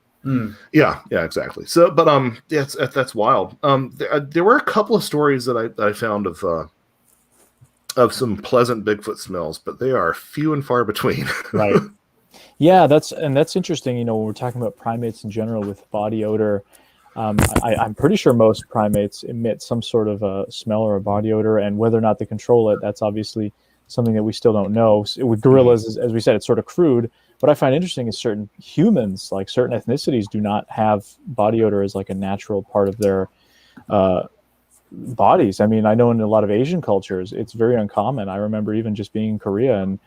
Yeah, exactly. So, but yeah, that's wild. There were a couple of stories that I found of some pleasant Bigfoot smells, but they are few and far between. Right. Yeah, that's interesting. You know, when we're talking about primates in general with body odor, I'm pretty sure most primates emit some sort of a smell or a body odor, and whether or not they control it, that's obviously something that we still don't know. With gorillas, as we said, it's sort of crude. What I find interesting is certain humans, like certain ethnicities, do not have body odor as like a natural part of their bodies. I mean, I know in a lot of Asian cultures, it's very uncommon. I remember even just being in Korea and,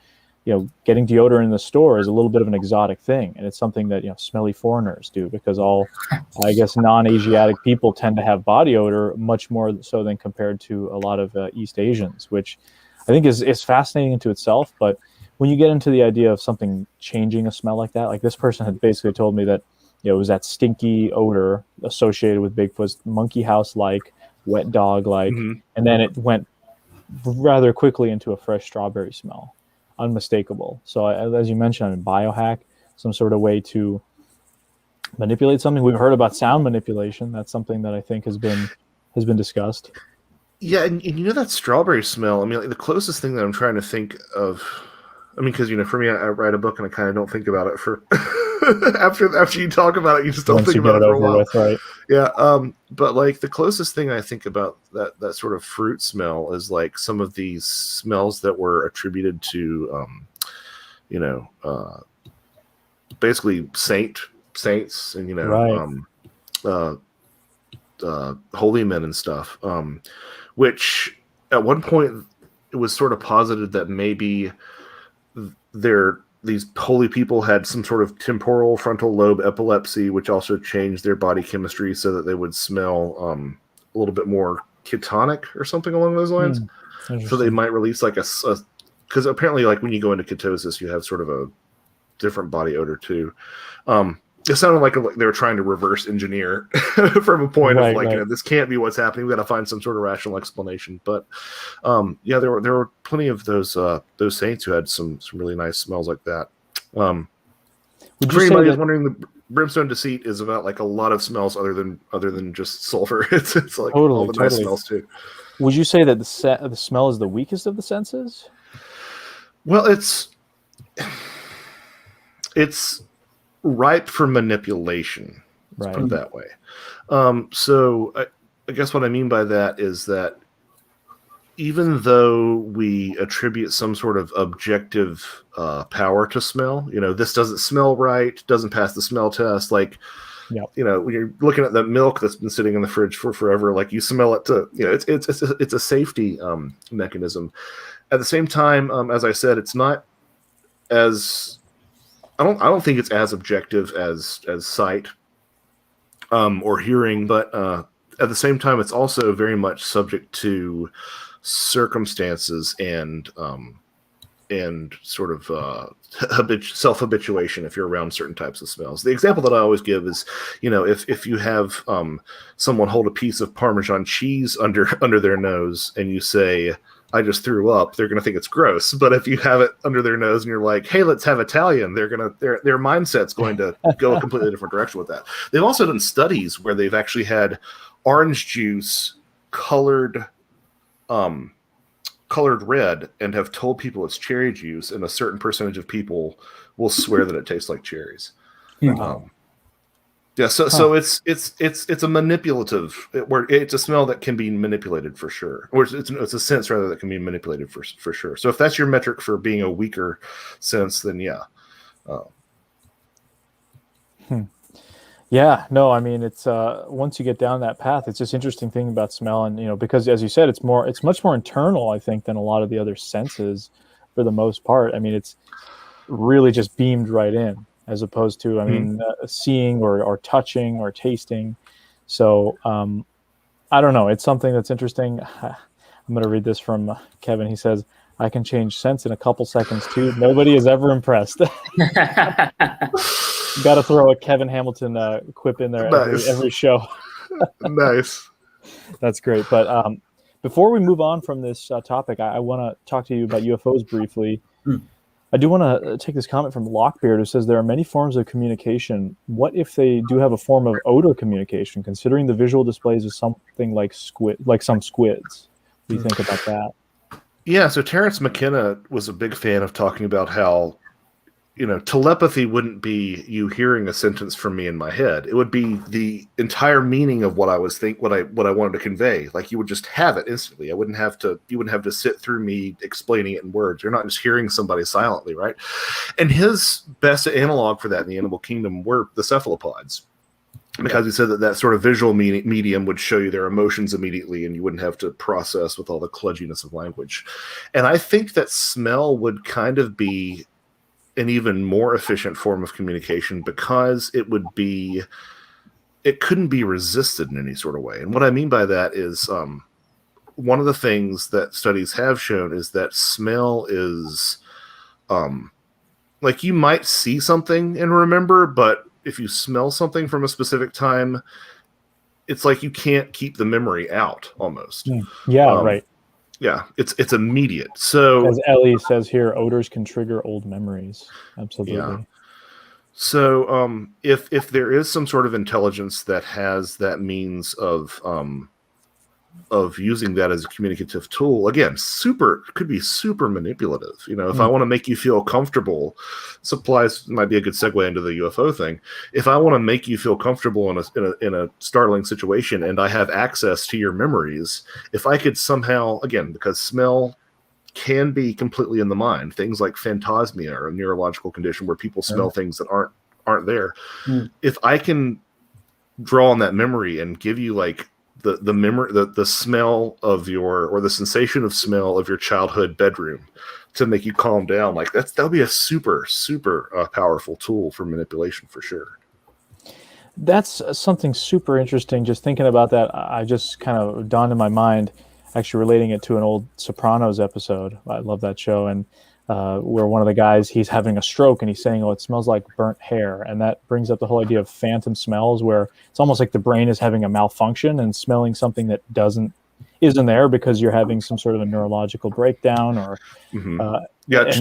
you know, getting deodorant in the store is a little bit of an exotic thing. And it's something that, you know, smelly foreigners do, because all, I guess, non-Asiatic people tend to have body odor much more so than compared to a lot of East Asians, which I think is fascinating into itself. But when you get into the idea of something changing a smell like that, like this person had basically told me that, you know, it was that stinky odor associated with Bigfoot's monkey house-like, wet dog-like, and then it went rather quickly into a fresh strawberry smell, unmistakable. So as you mentioned, I mean, biohack, some sort of way to manipulate something. We've heard about sound manipulation. That's something that I think has been discussed. Yeah, and you know that strawberry smell. I mean, like, the closest thing that I'm trying to think of. I mean, because, you know, for me, I write a book and I kind of don't think about it for after you talk about it, you just don't Once think you about get it it for a over while. with, right? Yeah, but like the closest thing I think about that sort of fruit smell is like some of these smells that were attributed to, you know, basically saints and, you know, Right. holy men and stuff, which at one point it was sort of posited that maybe these holy people had some sort of temporal frontal lobe epilepsy, which also changed their body chemistry so that they would smell a little bit more ketonic or something along those lines. So they might release like because apparently, like, when you go into ketosis, you have sort of a different body odor too. It sounded like they were trying to reverse engineer from a point of like, you know, this can't be what's happening. We got to find some sort of rational explanation. But yeah, there were plenty of those saints who had some really nice smells like that. For anybody who's wondering, the Brimstone Deceit is about like a lot of smells other than just sulfur. It's like all the nice smells too. Would you say that the smell is the weakest of the senses? Well, it's ripe for manipulation. Let's put it that way. So I guess what I mean by that is that even though we attribute some sort of objective power to smell, you know, this doesn't smell right, doesn't pass the smell test, like, you know, when you're looking at that milk that's been sitting in the fridge for forever, like, you smell it to, you know, it's a safety mechanism. At the same time, as I said, it's not as I don't think it's as objective as sight or hearing, but at the same time, it's also very much subject to circumstances and sort of self-habituation if you're around certain types of smells. The example that I always give is, you know, if you have someone hold a piece of Parmesan cheese under their nose and you say, I just threw up, they're going to think it's gross. But if you have it under their nose and you're like, hey, let's have Italian, their mindset's going to go a completely different direction with that. They've also done studies where they've actually had orange juice colored red and have told people it's cherry juice, and a certain percentage of people will swear that it tastes like cherries. Yeah, so it's a manipulative, where it's a smell that can be manipulated for sure, or it's a sense rather that can be manipulated for sure. So if that's your metric for being a weaker sense, then yeah. Yeah, no, I mean, it's once you get down that path, it's just interesting thing about smell, and because as you said, it's much more internal, I think, than a lot of the other senses for the most part. I mean, it's really just beamed right in, as opposed to, I mean, seeing or touching or tasting. So I don't know. It's something that's interesting. I'm going to read this from Kevin. He says, "I can change scents in a couple seconds too. Nobody is ever impressed." Got to throw a Kevin Hamilton quip in there every show. Nice. That's great. But before we move on from this topic, I want to talk to you about UFOs briefly. I do want to take this comment from Lockbeard, who says there are many forms of communication. What if they do have a form of odor communication, considering the visual displays of something like some squids? What do you think about that? Yeah, so Terrence McKenna was a big fan of talking about how, telepathy wouldn't be you hearing a sentence from me in my head. It would be the entire meaning of what I wanted to convey. Like, you would just have it instantly. You wouldn't have to sit through me explaining it in words. You're not just hearing somebody silently, right? And his best analog for that in the animal kingdom were the cephalopods, because he said that sort of visual medium would show you their emotions immediately, and you wouldn't have to process with all the kludginess of language. And I think that smell would kind of be an even more efficient form of communication, because it couldn't be resisted in any sort of way. And what I mean by that is, one of the things that studies have shown is that smell is, like, you might see something and remember, but if you smell something from a specific time, it's like you can't keep the memory out almost. Yeah, right. Yeah, it's immediate. So, as Ellie says here, odors can trigger old memories. Absolutely. Yeah. So if there is some sort of intelligence that has that means of using that as a communicative tool, again, could be super manipulative. If I want to make you feel comfortable, supplies might be a good segue into the UFO thing. If I want to make you feel comfortable in a startling situation, and I have access to your memories, if I could somehow, again, because smell can be completely in the mind, things like phantasmia, or a neurological condition where people smell things that aren't there. If I can draw on that memory and give you like the memory, the smell of or the sensation of smell of your childhood bedroom to make you calm down, like that'll be a super powerful tool for manipulation for sure. That's something super interesting. Just thinking about that, I just kind of dawned in my mind, actually relating it to an old Sopranos episode. I love that show. And where one of the guys, he's having a stroke and he's saying, "Oh, it smells like burnt hair." And that brings up the whole idea of phantom smells, where it's almost like the brain is having a malfunction and smelling something that isn't there because you're having some sort of a neurological breakdown, or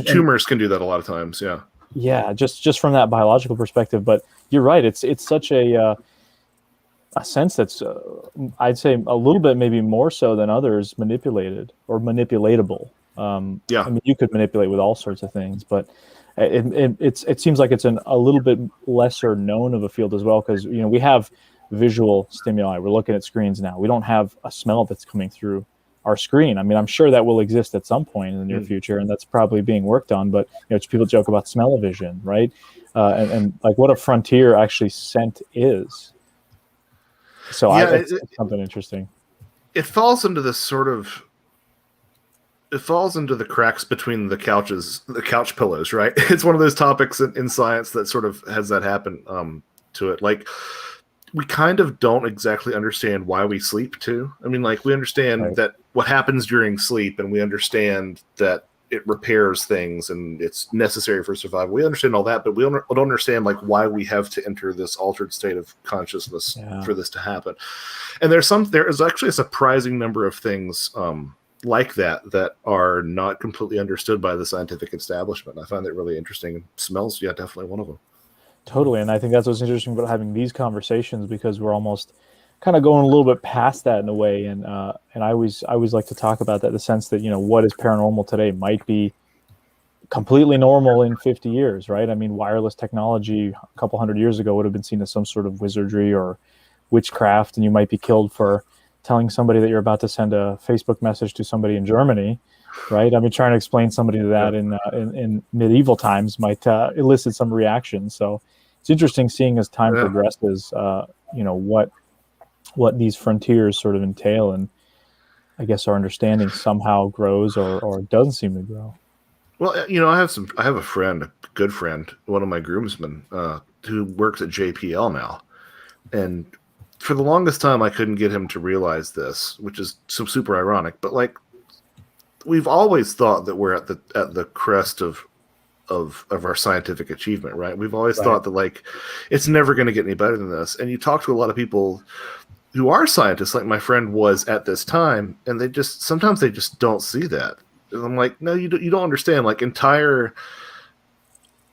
tumors can do that a lot of times. Yeah, just from that biological perspective. But you're right, it's such a sense that's I'd say a little bit maybe more so than others manipulated or manipulatable. I mean, you could manipulate with all sorts of things, but it seems like it's a little bit lesser known of a field as well, because we have visual stimuli. We're looking at screens now. We don't have a smell that's coming through our screen. I mean, I'm sure that will exist at some point in the near future, and that's probably being worked on. But people joke about smell-o-vision, right? And like what a frontier actually scent is. So it's something interesting. It falls into this sort of. It falls into the cracks between the couch pillows, right? It's one of those topics in science that sort of has that happen to it. Like, we kind of don't exactly understand why we sleep too. I mean, like, we understand that what happens during sleep, and we understand that it repairs things and it's necessary for survival. We understand all that, but we don't understand like why we have to enter this altered state of consciousness for this to happen. And there is actually a surprising number of things like that are not completely understood by the scientific establishment. I find that really interesting. Smells, definitely one of them. Totally, and I think that's what's interesting about having these conversations, because we're almost kind of going a little bit past that in a way. And I always like to talk about that, the sense that what is paranormal today might be completely normal in 50 years, right? I mean, wireless technology a couple hundred years ago would have been seen as some sort of wizardry or witchcraft, and you might be killed for telling somebody that you're about to send a Facebook message to somebody in Germany, right? I mean, trying to explain somebody to that in medieval times might elicit some reaction. So it's interesting seeing as time progresses, what these frontiers sort of entail, and I guess our understanding somehow grows or doesn't seem to grow. Well, I have a friend, a good friend, one of my groomsmen, who works at JPL now, and for the longest time I couldn't get him to realize this, which is so super ironic. But like, we've always thought that we're at the crest of our scientific achievement, right? We've always thought that like it's never going to get any better than this. And you talk to a lot of people who are scientists, like my friend was at this time, and sometimes they just don't see that. And I'm like, no, you don't understand. Like entire,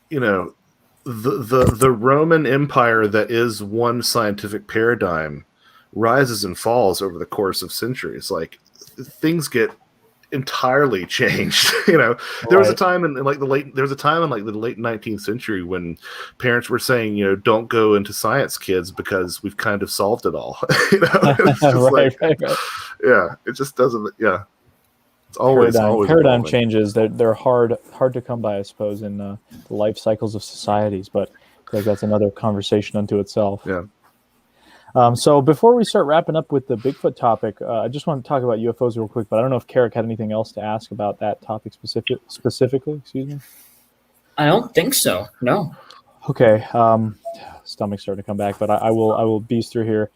the Roman Empire that is one scientific paradigm rises and falls over the course of centuries. Like things get entirely changed. There was a time in like the late 19th century when parents were saying, don't go into science, kids, because we've kind of solved it all. It's just right. Yeah, it just doesn't. Yeah. It's always paradigm changes. They're hard to come by, I suppose, in the life cycles of societies. But I think that's another conversation unto itself. Yeah. So before we start wrapping up with the Bigfoot topic, I just want to talk about UFOs real quick. But I don't know if Carrick had anything else to ask about that topic specifically. Excuse me. I don't think so. No. Okay. Stomach's starting to come back, but I will beast through here.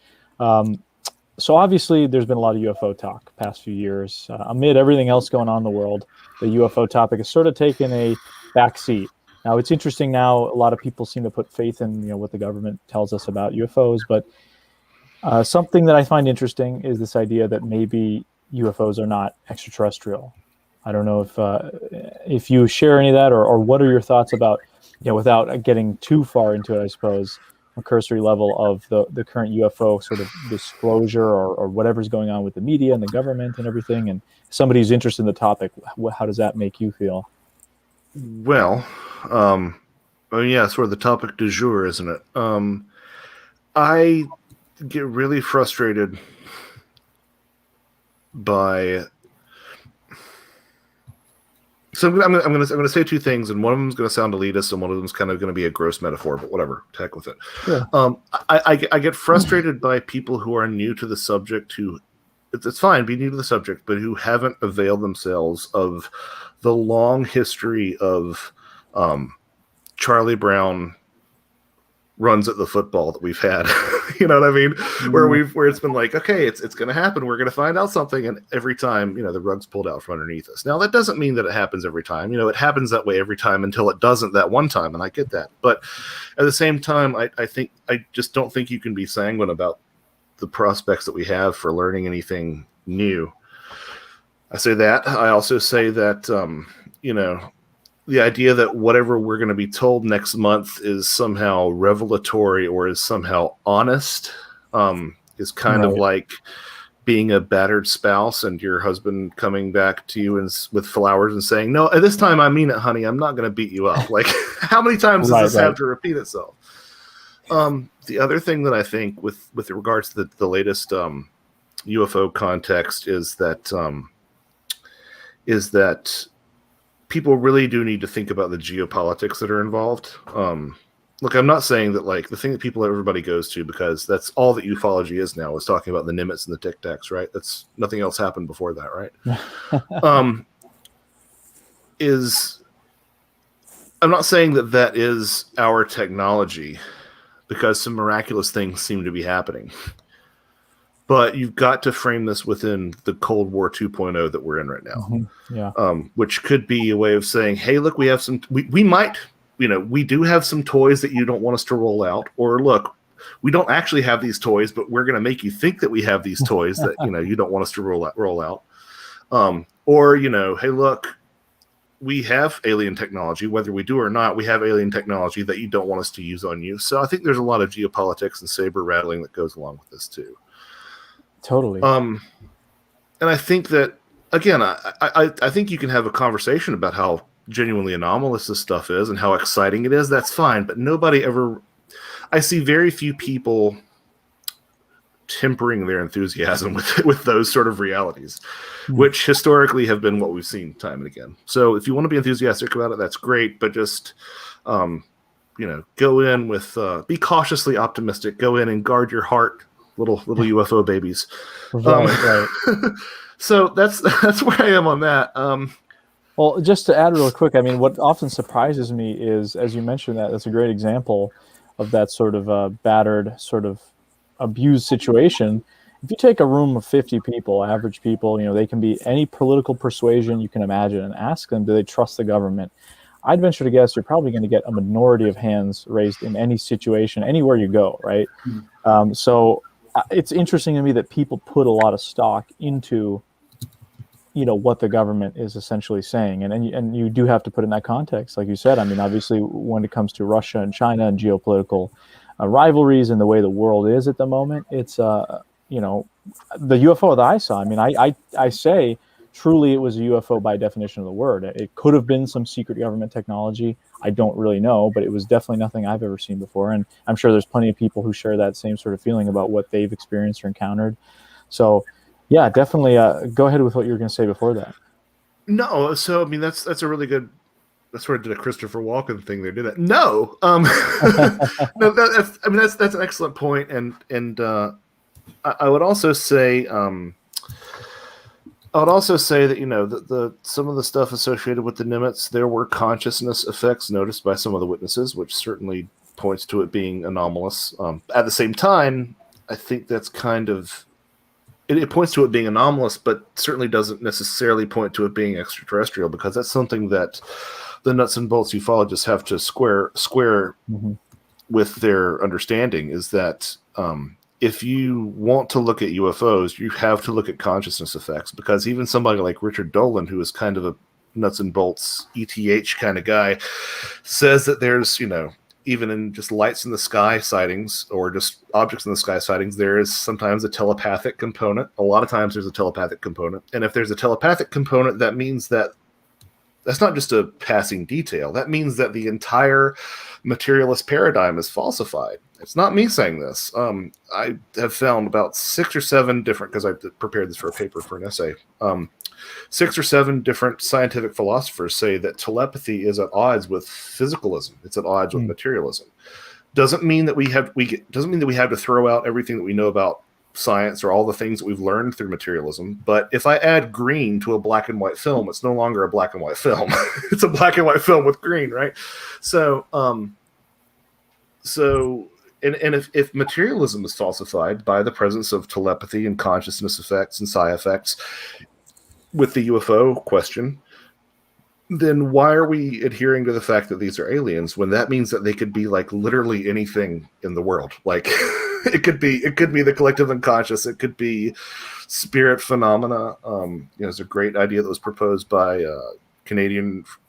So obviously there's been a lot of UFO talk past few years. Amid everything else going on in the world, the UFO topic has sort of taken a back seat. Now it's interesting now, a lot of people seem to put faith in what the government tells us about UFOs, but something that I find interesting is this idea that maybe UFOs are not extraterrestrial. I don't know if you share any of that, or what are your thoughts about, without getting too far into it, I suppose, a cursory level of the current UFO sort of disclosure or whatever's going on with the media and the government and everything, and somebody who's interested in the topic, how does that make you feel? Well, sort of the topic du jour, isn't it? I get really frustrated by. So I'm going to say two things, and one of them is going to sound elitist, and one of them is kind of going to be a gross metaphor, but whatever, heck with it. Yeah. I get frustrated by people who are new to the subject, it's fine, be new to the subject, but who haven't availed themselves of the long history of Charlie Brown runs at the football that we've had. You know what I mean? Mm-hmm. Where it's been like, okay, it's going to happen. We're going to find out something. And every time, the rug's pulled out from underneath us. Now, that doesn't mean that it happens every time. It happens that way every time until it doesn't that one time. And I get that. But at the same time, I just don't think you can be sanguine about the prospects that we have for learning anything new. I say that. I also say that, the idea that whatever we're going to be told next month is somehow revelatory or is somehow honest is kind of like being a battered spouse and your husband coming back to you with flowers and saying, no, at this time I mean it, honey, I'm not going to beat you up. Like, how many times does this have to repeat itself? The other thing that I think with regards to the latest UFO context is that people really do need to think about the geopolitics that are involved. Look, I'm not saying that like the thing that everybody goes to, because that's all that ufology is now, is talking about the Nimitz and the Tic Tacs, right? That's nothing else happened before that, right? I'm not saying that is our technology, because some miraculous things seem to be happening. But you've got to frame this within the Cold War 2.0 that we're in right now. Mm-hmm. Yeah. Which could be a way of saying, hey, look, we have we might, we do have some toys that you don't want us to roll out. Or look, we don't actually have these toys, but we're going to make you think that we have these toys that, you don't want us to roll out. Or, hey, look, we have alien technology, whether we do or not, we have alien technology that you don't want us to use on you. So I think there's a lot of geopolitics and saber rattling that goes along with this too. Totally. And I think that, again, I think you can have a conversation about how genuinely anomalous this stuff is and how exciting it is, that's fine. But I see very few people tempering their enthusiasm with those sort of realities, which historically have been what we've seen time and again. So if you want to be enthusiastic about it, that's great. But just, go in with, be cautiously optimistic. Go in and guard your heart, little UFO babies. Right. So that's where I am on that. Well, just to add real quick, I mean, what often surprises me is, as you mentioned, that's a great example of that sort of battered, sort of abused situation. If you take a room of 50 people, average people, they can be any political persuasion you can imagine, and ask them, do they trust the government? I'd venture to guess you're probably going to get a minority of hands raised in any situation, anywhere you go, right? So it's interesting to me that people put a lot of stock into what the government is essentially saying, and you do have to put in that context, like you said. I mean, obviously, when it comes to Russia and China and geopolitical rivalries and the way the world is at the moment, it's the UFO that I saw. I mean, I say truly it was a UFO by definition of the word. It could have been some secret government technology. I don't really know, but it was definitely nothing I've ever seen before, and I'm sure there's plenty of people who share that same sort of feeling about what they've experienced or encountered. So. Yeah, definitely. Go ahead with what you were going to say before that. No, so I mean that's a really good. That's where I did a Christopher Walken thing there, did it? No, no. That's an excellent point, and I would also say that the some of the stuff associated with the Nimitz, there were consciousness effects noticed by some of the witnesses, which certainly points to it being anomalous. At the same time, I think that's kind of. It points to it being anomalous, but certainly doesn't necessarily point to it being extraterrestrial, because that's something that the nuts and bolts ufologists have to square with their understanding, is that if you want to look at UFOs, you have to look at consciousness effects, because even somebody like Richard Dolan, who is kind of a nuts and bolts ETH kind of guy, says that there's, even in just lights in the sky sightings or just objects in the sky sightings, there is sometimes a telepathic component. A lot of times there's a telepathic component. And if there's a telepathic component, that means that that's not just a passing detail. That means that the entire materialist paradigm is falsified. It's not me saying this. I have found about 6 or 7 different, because I prepared this for a paper for an essay, 6 or 7 different scientific philosophers say that telepathy is at odds with physicalism. It's at odds with materialism. Doesn't mean that we have to throw out everything that we know about science or all the things that we've learned through materialism. But if I add green to a black and white film, it's no longer a black and white film. It's a black and white film with green, right? So, if materialism is falsified by the presence of telepathy and consciousness effects and psi effects with the UFO question, then why are we adhering to the fact that these are aliens, when that means that they could be like literally anything in the world? Like it could be the collective unconscious. It could be spirit phenomena. There's a great idea that was proposed by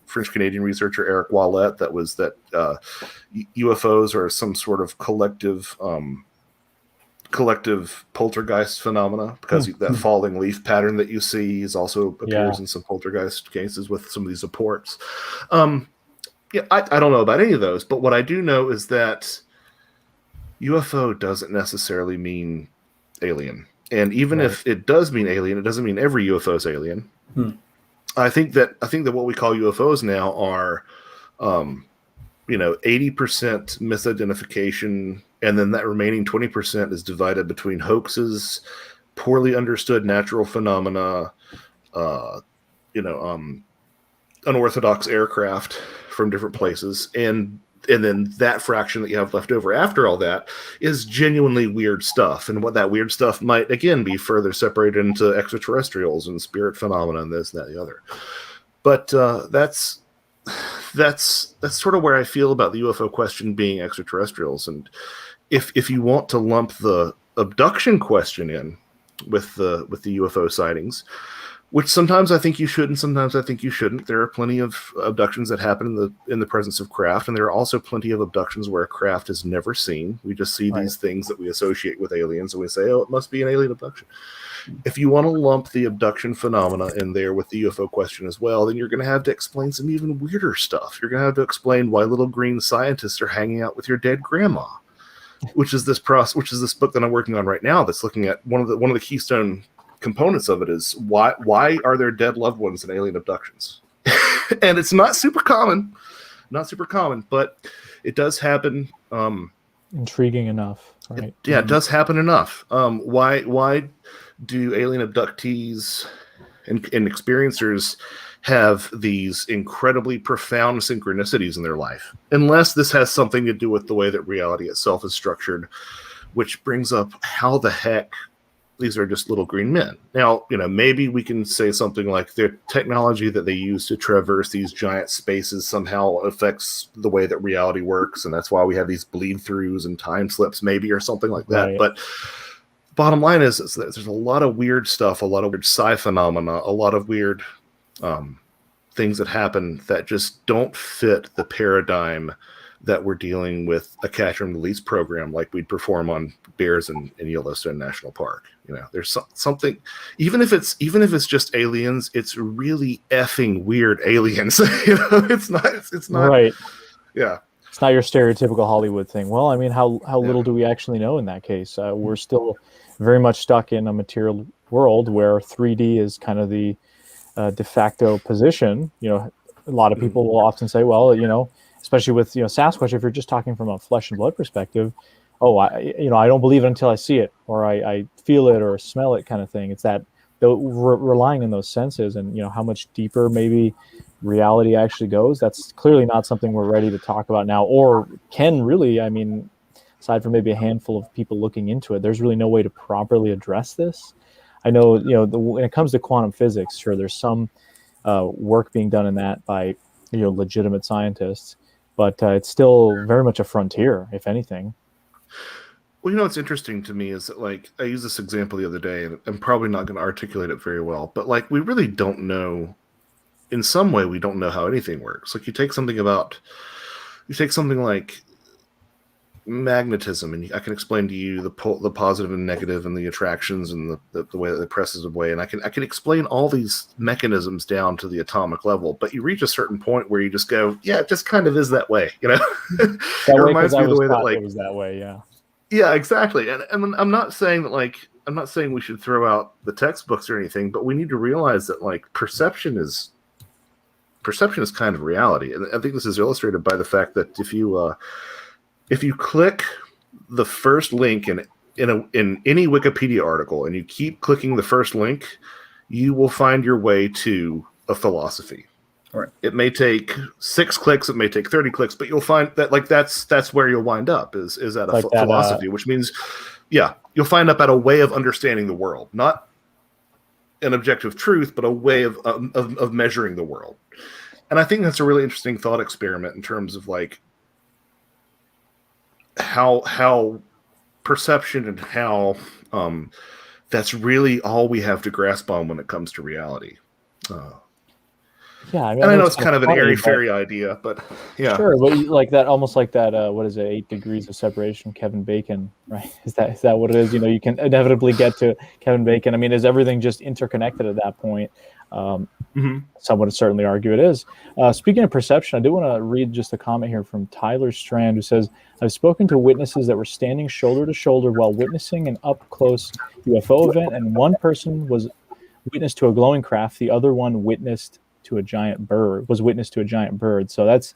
French-Canadian researcher Eric Wallet that UFOs are some sort of collective poltergeist phenomena, because that falling leaf pattern that you see also appears in some poltergeist cases with some of these reports. I don't know about any of those, but what I do know is that UFO doesn't necessarily mean alien. And even if it does mean alien, it doesn't mean every UFO is alien. I think that what we call UFOs now are 80% misidentification, and then that remaining 20% is divided between hoaxes, poorly understood natural phenomena, unorthodox aircraft from different places, and then that fraction that you have left over after all that is genuinely weird stuff. And what that weird stuff might, again, be further separated into extraterrestrials and spirit phenomena and this, that, and the other. But that's sort of where I feel about the UFO question being extraterrestrials. And if you want to lump the abduction question in with the UFO sightings, which sometimes I think you should, and sometimes I think you shouldn't. There are plenty of abductions that happen in the presence of craft, and there are also plenty of abductions where a craft is never seen. We just see these things that we associate with aliens, and we say, "Oh, it must be an alien abduction." If you want to lump the abduction phenomena in there with the UFO question as well, then you're going to have to explain some even weirder stuff. You're going to have to explain why little green scientists are hanging out with your dead grandma, which is this book that I'm working on right now. That's looking at one of the keystone components of it is why are there dead loved ones in alien abductions? And it's not super common, but it does happen. Intriguing enough, right? It does happen enough. Why do alien abductees and experiencers have these incredibly profound synchronicities in their life? Unless this has something to do with the way that reality itself is structured, which brings up how the heck these are just little green men. Now, maybe we can say something like the technology that they use to traverse these giant spaces somehow affects the way that reality works, and that's why we have these bleed-throughs and time slips, maybe, or something like that. Right. But bottom line is that there's a lot of weird stuff, a lot of weird psi phenomena, a lot of weird things that happen that just don't fit the paradigm that we're dealing with a catch and release program like we'd perform on bears in Yellowstone National Park. There's something, even if it's just aliens, it's really effing weird aliens. It's not right. Yeah. It's not your stereotypical Hollywood thing. Well, I mean, how little do we actually know in that case? We're still very much stuck in a material world where 3D is kind of the de facto position. A lot of people will often say, well, especially with Sasquatch, if you're just talking from a flesh and blood perspective, I don't believe it until I see it, or I feel it or smell it, kind of thing. It's that relying on those senses, and how much deeper maybe reality actually goes. That's clearly not something we're ready to talk about now, or can really. I mean, aside from maybe a handful of people looking into it, there's really no way to properly address this. I know, when it comes to quantum physics, sure, there's some work being done in that by legitimate scientists. But it's still very much a frontier, if anything. Well, what's interesting to me is that, I used this example the other day, and I'm probably not going to articulate it very well, but, we really don't know, in some way, we don't know how anything works. You take something like magnetism, and I can explain to you the positive and negative and the attractions and the way that it presses away, and I can explain all these mechanisms down to the atomic level, but you reach a certain point where you just go, yeah, it just kind of is that way, It reminds me of the way that it was that way, yeah. Yeah, exactly. And I'm not saying that I'm not saying we should throw out the textbooks or anything, but we need to realize that perception is kind of reality, and I think this is illustrated by the fact that if you click the first link in any Wikipedia article, and you keep clicking the first link, you will find your way to a philosophy. Right. It may take 6 clicks, it may take 30 clicks, but you'll find that that's where you'll wind up is at a philosophy, which means, you'll find up at a way of understanding the world, not an objective truth, but a way of measuring the world. And I think that's a really interesting thought experiment in terms of how perception and how that's really all we have to grasp on when it comes to reality. Yeah, I mean, and I know it's kind of an airy-fairy idea, but yeah, sure. But almost like that. What is it? 8 Degrees of Separation from Kevin Bacon, right? Is that what it is? You can inevitably get to Kevin Bacon. I mean, is everything just interconnected at that point? Some would certainly argue it is. Speaking of perception, I do want to read just a comment here from Tyler Strand, who says, "I've spoken to witnesses that were standing shoulder to shoulder while witnessing an up-close UFO event, and one person was witness to a glowing craft, the other one was witness to a giant bird. So that's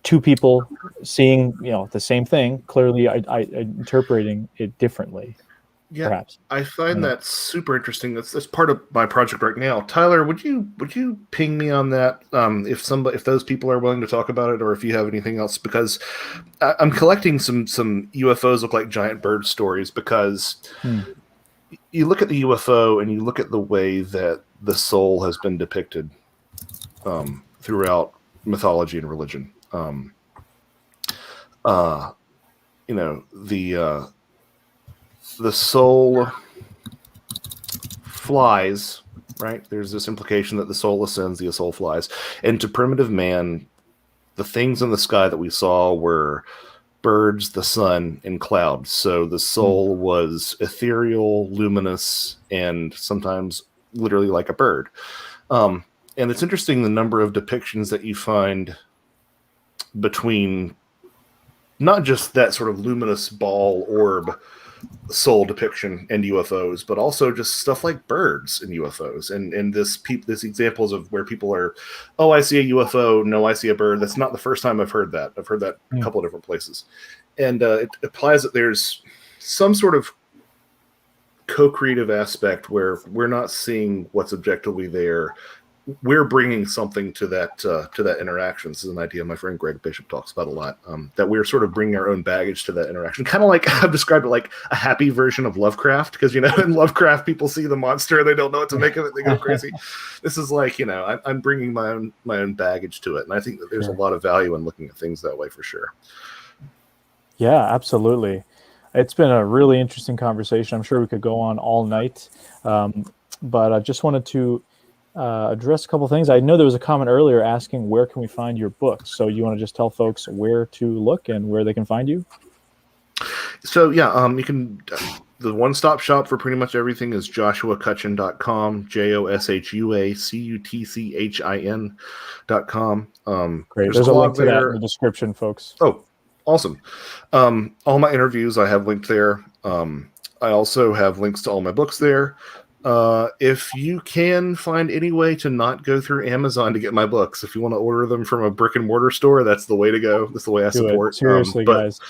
2 people seeing, the same thing, clearly interpreting it differently. Yeah, perhaps. I find that super interesting. That's part of my project right now. Tyler, would you ping me on that if those people are willing to talk about it, or if you have anything else? Because I'm collecting some UFOs look like giant bird stories, because you look at the UFO and you look at the way that the soul has been depicted throughout mythology and religion. The soul flies right? There's this implication that the soul ascends, the soul flies. And to primitive man, the things in the sky that we saw were birds, the sun, and clouds. So the soul was ethereal, luminous, and sometimes literally like a bird. And it's interesting the number of depictions that you find between not just that sort of luminous ball orb soul depiction and UFOs, but also just stuff like birds and UFOs. And this examples of where people are, oh, I see a UFO, no, I see a bird. That's not the first time I've heard that. I've heard that a couple of different places. And it implies that there's some sort of co-creative aspect where we're not seeing what's objectively there. We're bringing something to that interaction. This is an idea my friend Greg Bishop talks about a lot, that we're sort of bringing our own baggage to that interaction. Kind of like I've described it like a happy version of Lovecraft, because, you know, in Lovecraft, people see the monster, they don't know what to make of it, they go crazy. This is like, you know, I'm bringing my own baggage to it. And I think that there's a lot of value in looking at things that way for sure. Yeah, absolutely. It's been a really interesting conversation. I'm sure we could go on all night, but I just wanted to address a couple things. I know there was a comment earlier asking where can we find your books. So you want to just tell folks where to look and where they can find you? So yeah, you can. The one-stop shop for pretty much everything is joshuacutchin.com, JOSHUACUTCHIN.com. Great. There's a link to that in the description, folks. Oh, awesome. All my interviews I have linked there. I also have links to all my books there. If you can find any way to not go through Amazon to get my books, if you want to order them from a brick and mortar store, that's the way to go. That's the way I support. Seriously, guys.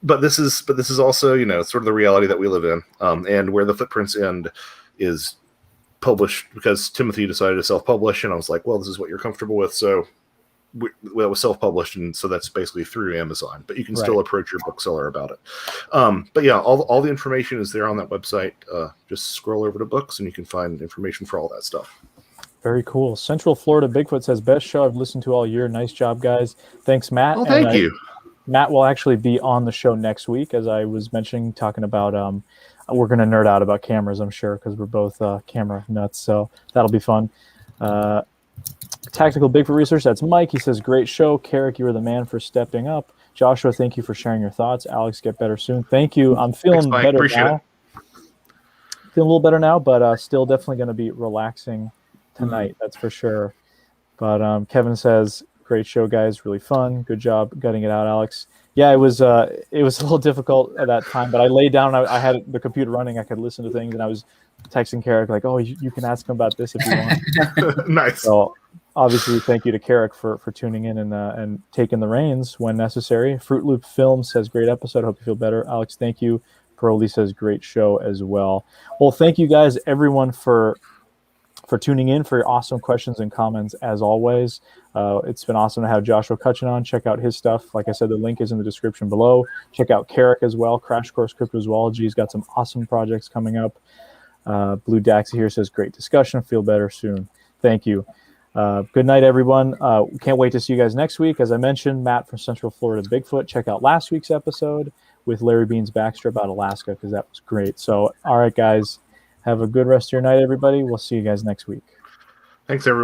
But this is also, you know, sort of the reality that we live in, and where the footprints end is published because Timothy decided to self-publish, and I was like, well, this is what you're comfortable with, so that was self-published, and so that's basically through Amazon. But you can still approach your bookseller about it. But yeah, all the information is there on that website. Just scroll over to books, and you can find information for all that stuff. Very cool. Central Florida Bigfoot says, best show I've listened to all year. Nice job, guys. Thanks, Matt. Oh, thank you. Matt will actually be on the show next week, as I was mentioning, talking about, we're going to nerd out about cameras, I'm sure, because we're both camera nuts, so that'll be fun. Tactical Bigfoot Research, that's Mike. He says, great show. Carrick, you were the man for stepping up. Joshua, thank you for sharing your thoughts. Alex, get better soon. Thank you. I'm feeling better now. Feeling a little better now, but still definitely going to be relaxing tonight, that's for sure. But Kevin says, great show, guys. Really fun. Good job gutting it out, Alex. Yeah, it was a little difficult at that time, but I laid down. I had the computer running. I could listen to things, and I was texting Carrick like, "Oh, you can ask him about this if you want." Nice. So obviously, thank you to Carrick for tuning in and taking the reins when necessary. Fruit Loop Film says, great episode. Hope you feel better, Alex. Thank you. Pearlie says, great show as well. Well, thank you guys, everyone, for tuning in, for your awesome questions and comments as always. It's been awesome to have Joshua Cutchin on. Check out his stuff. Like I said, the link is in the description below. Check out Carrick as well. Crash Course Cryptozoology. He's got some awesome projects coming up. Blue Daxi here says, great discussion. Feel better soon. Thank you. Good night, everyone. Can't wait to see you guys next week. As I mentioned, Matt from Central Florida Bigfoot. Check out last week's episode with Larry Beans Baxter about Alaska, because that was great. So, all right, guys. Have a good rest of your night, everybody. We'll see you guys next week. Thanks, everyone.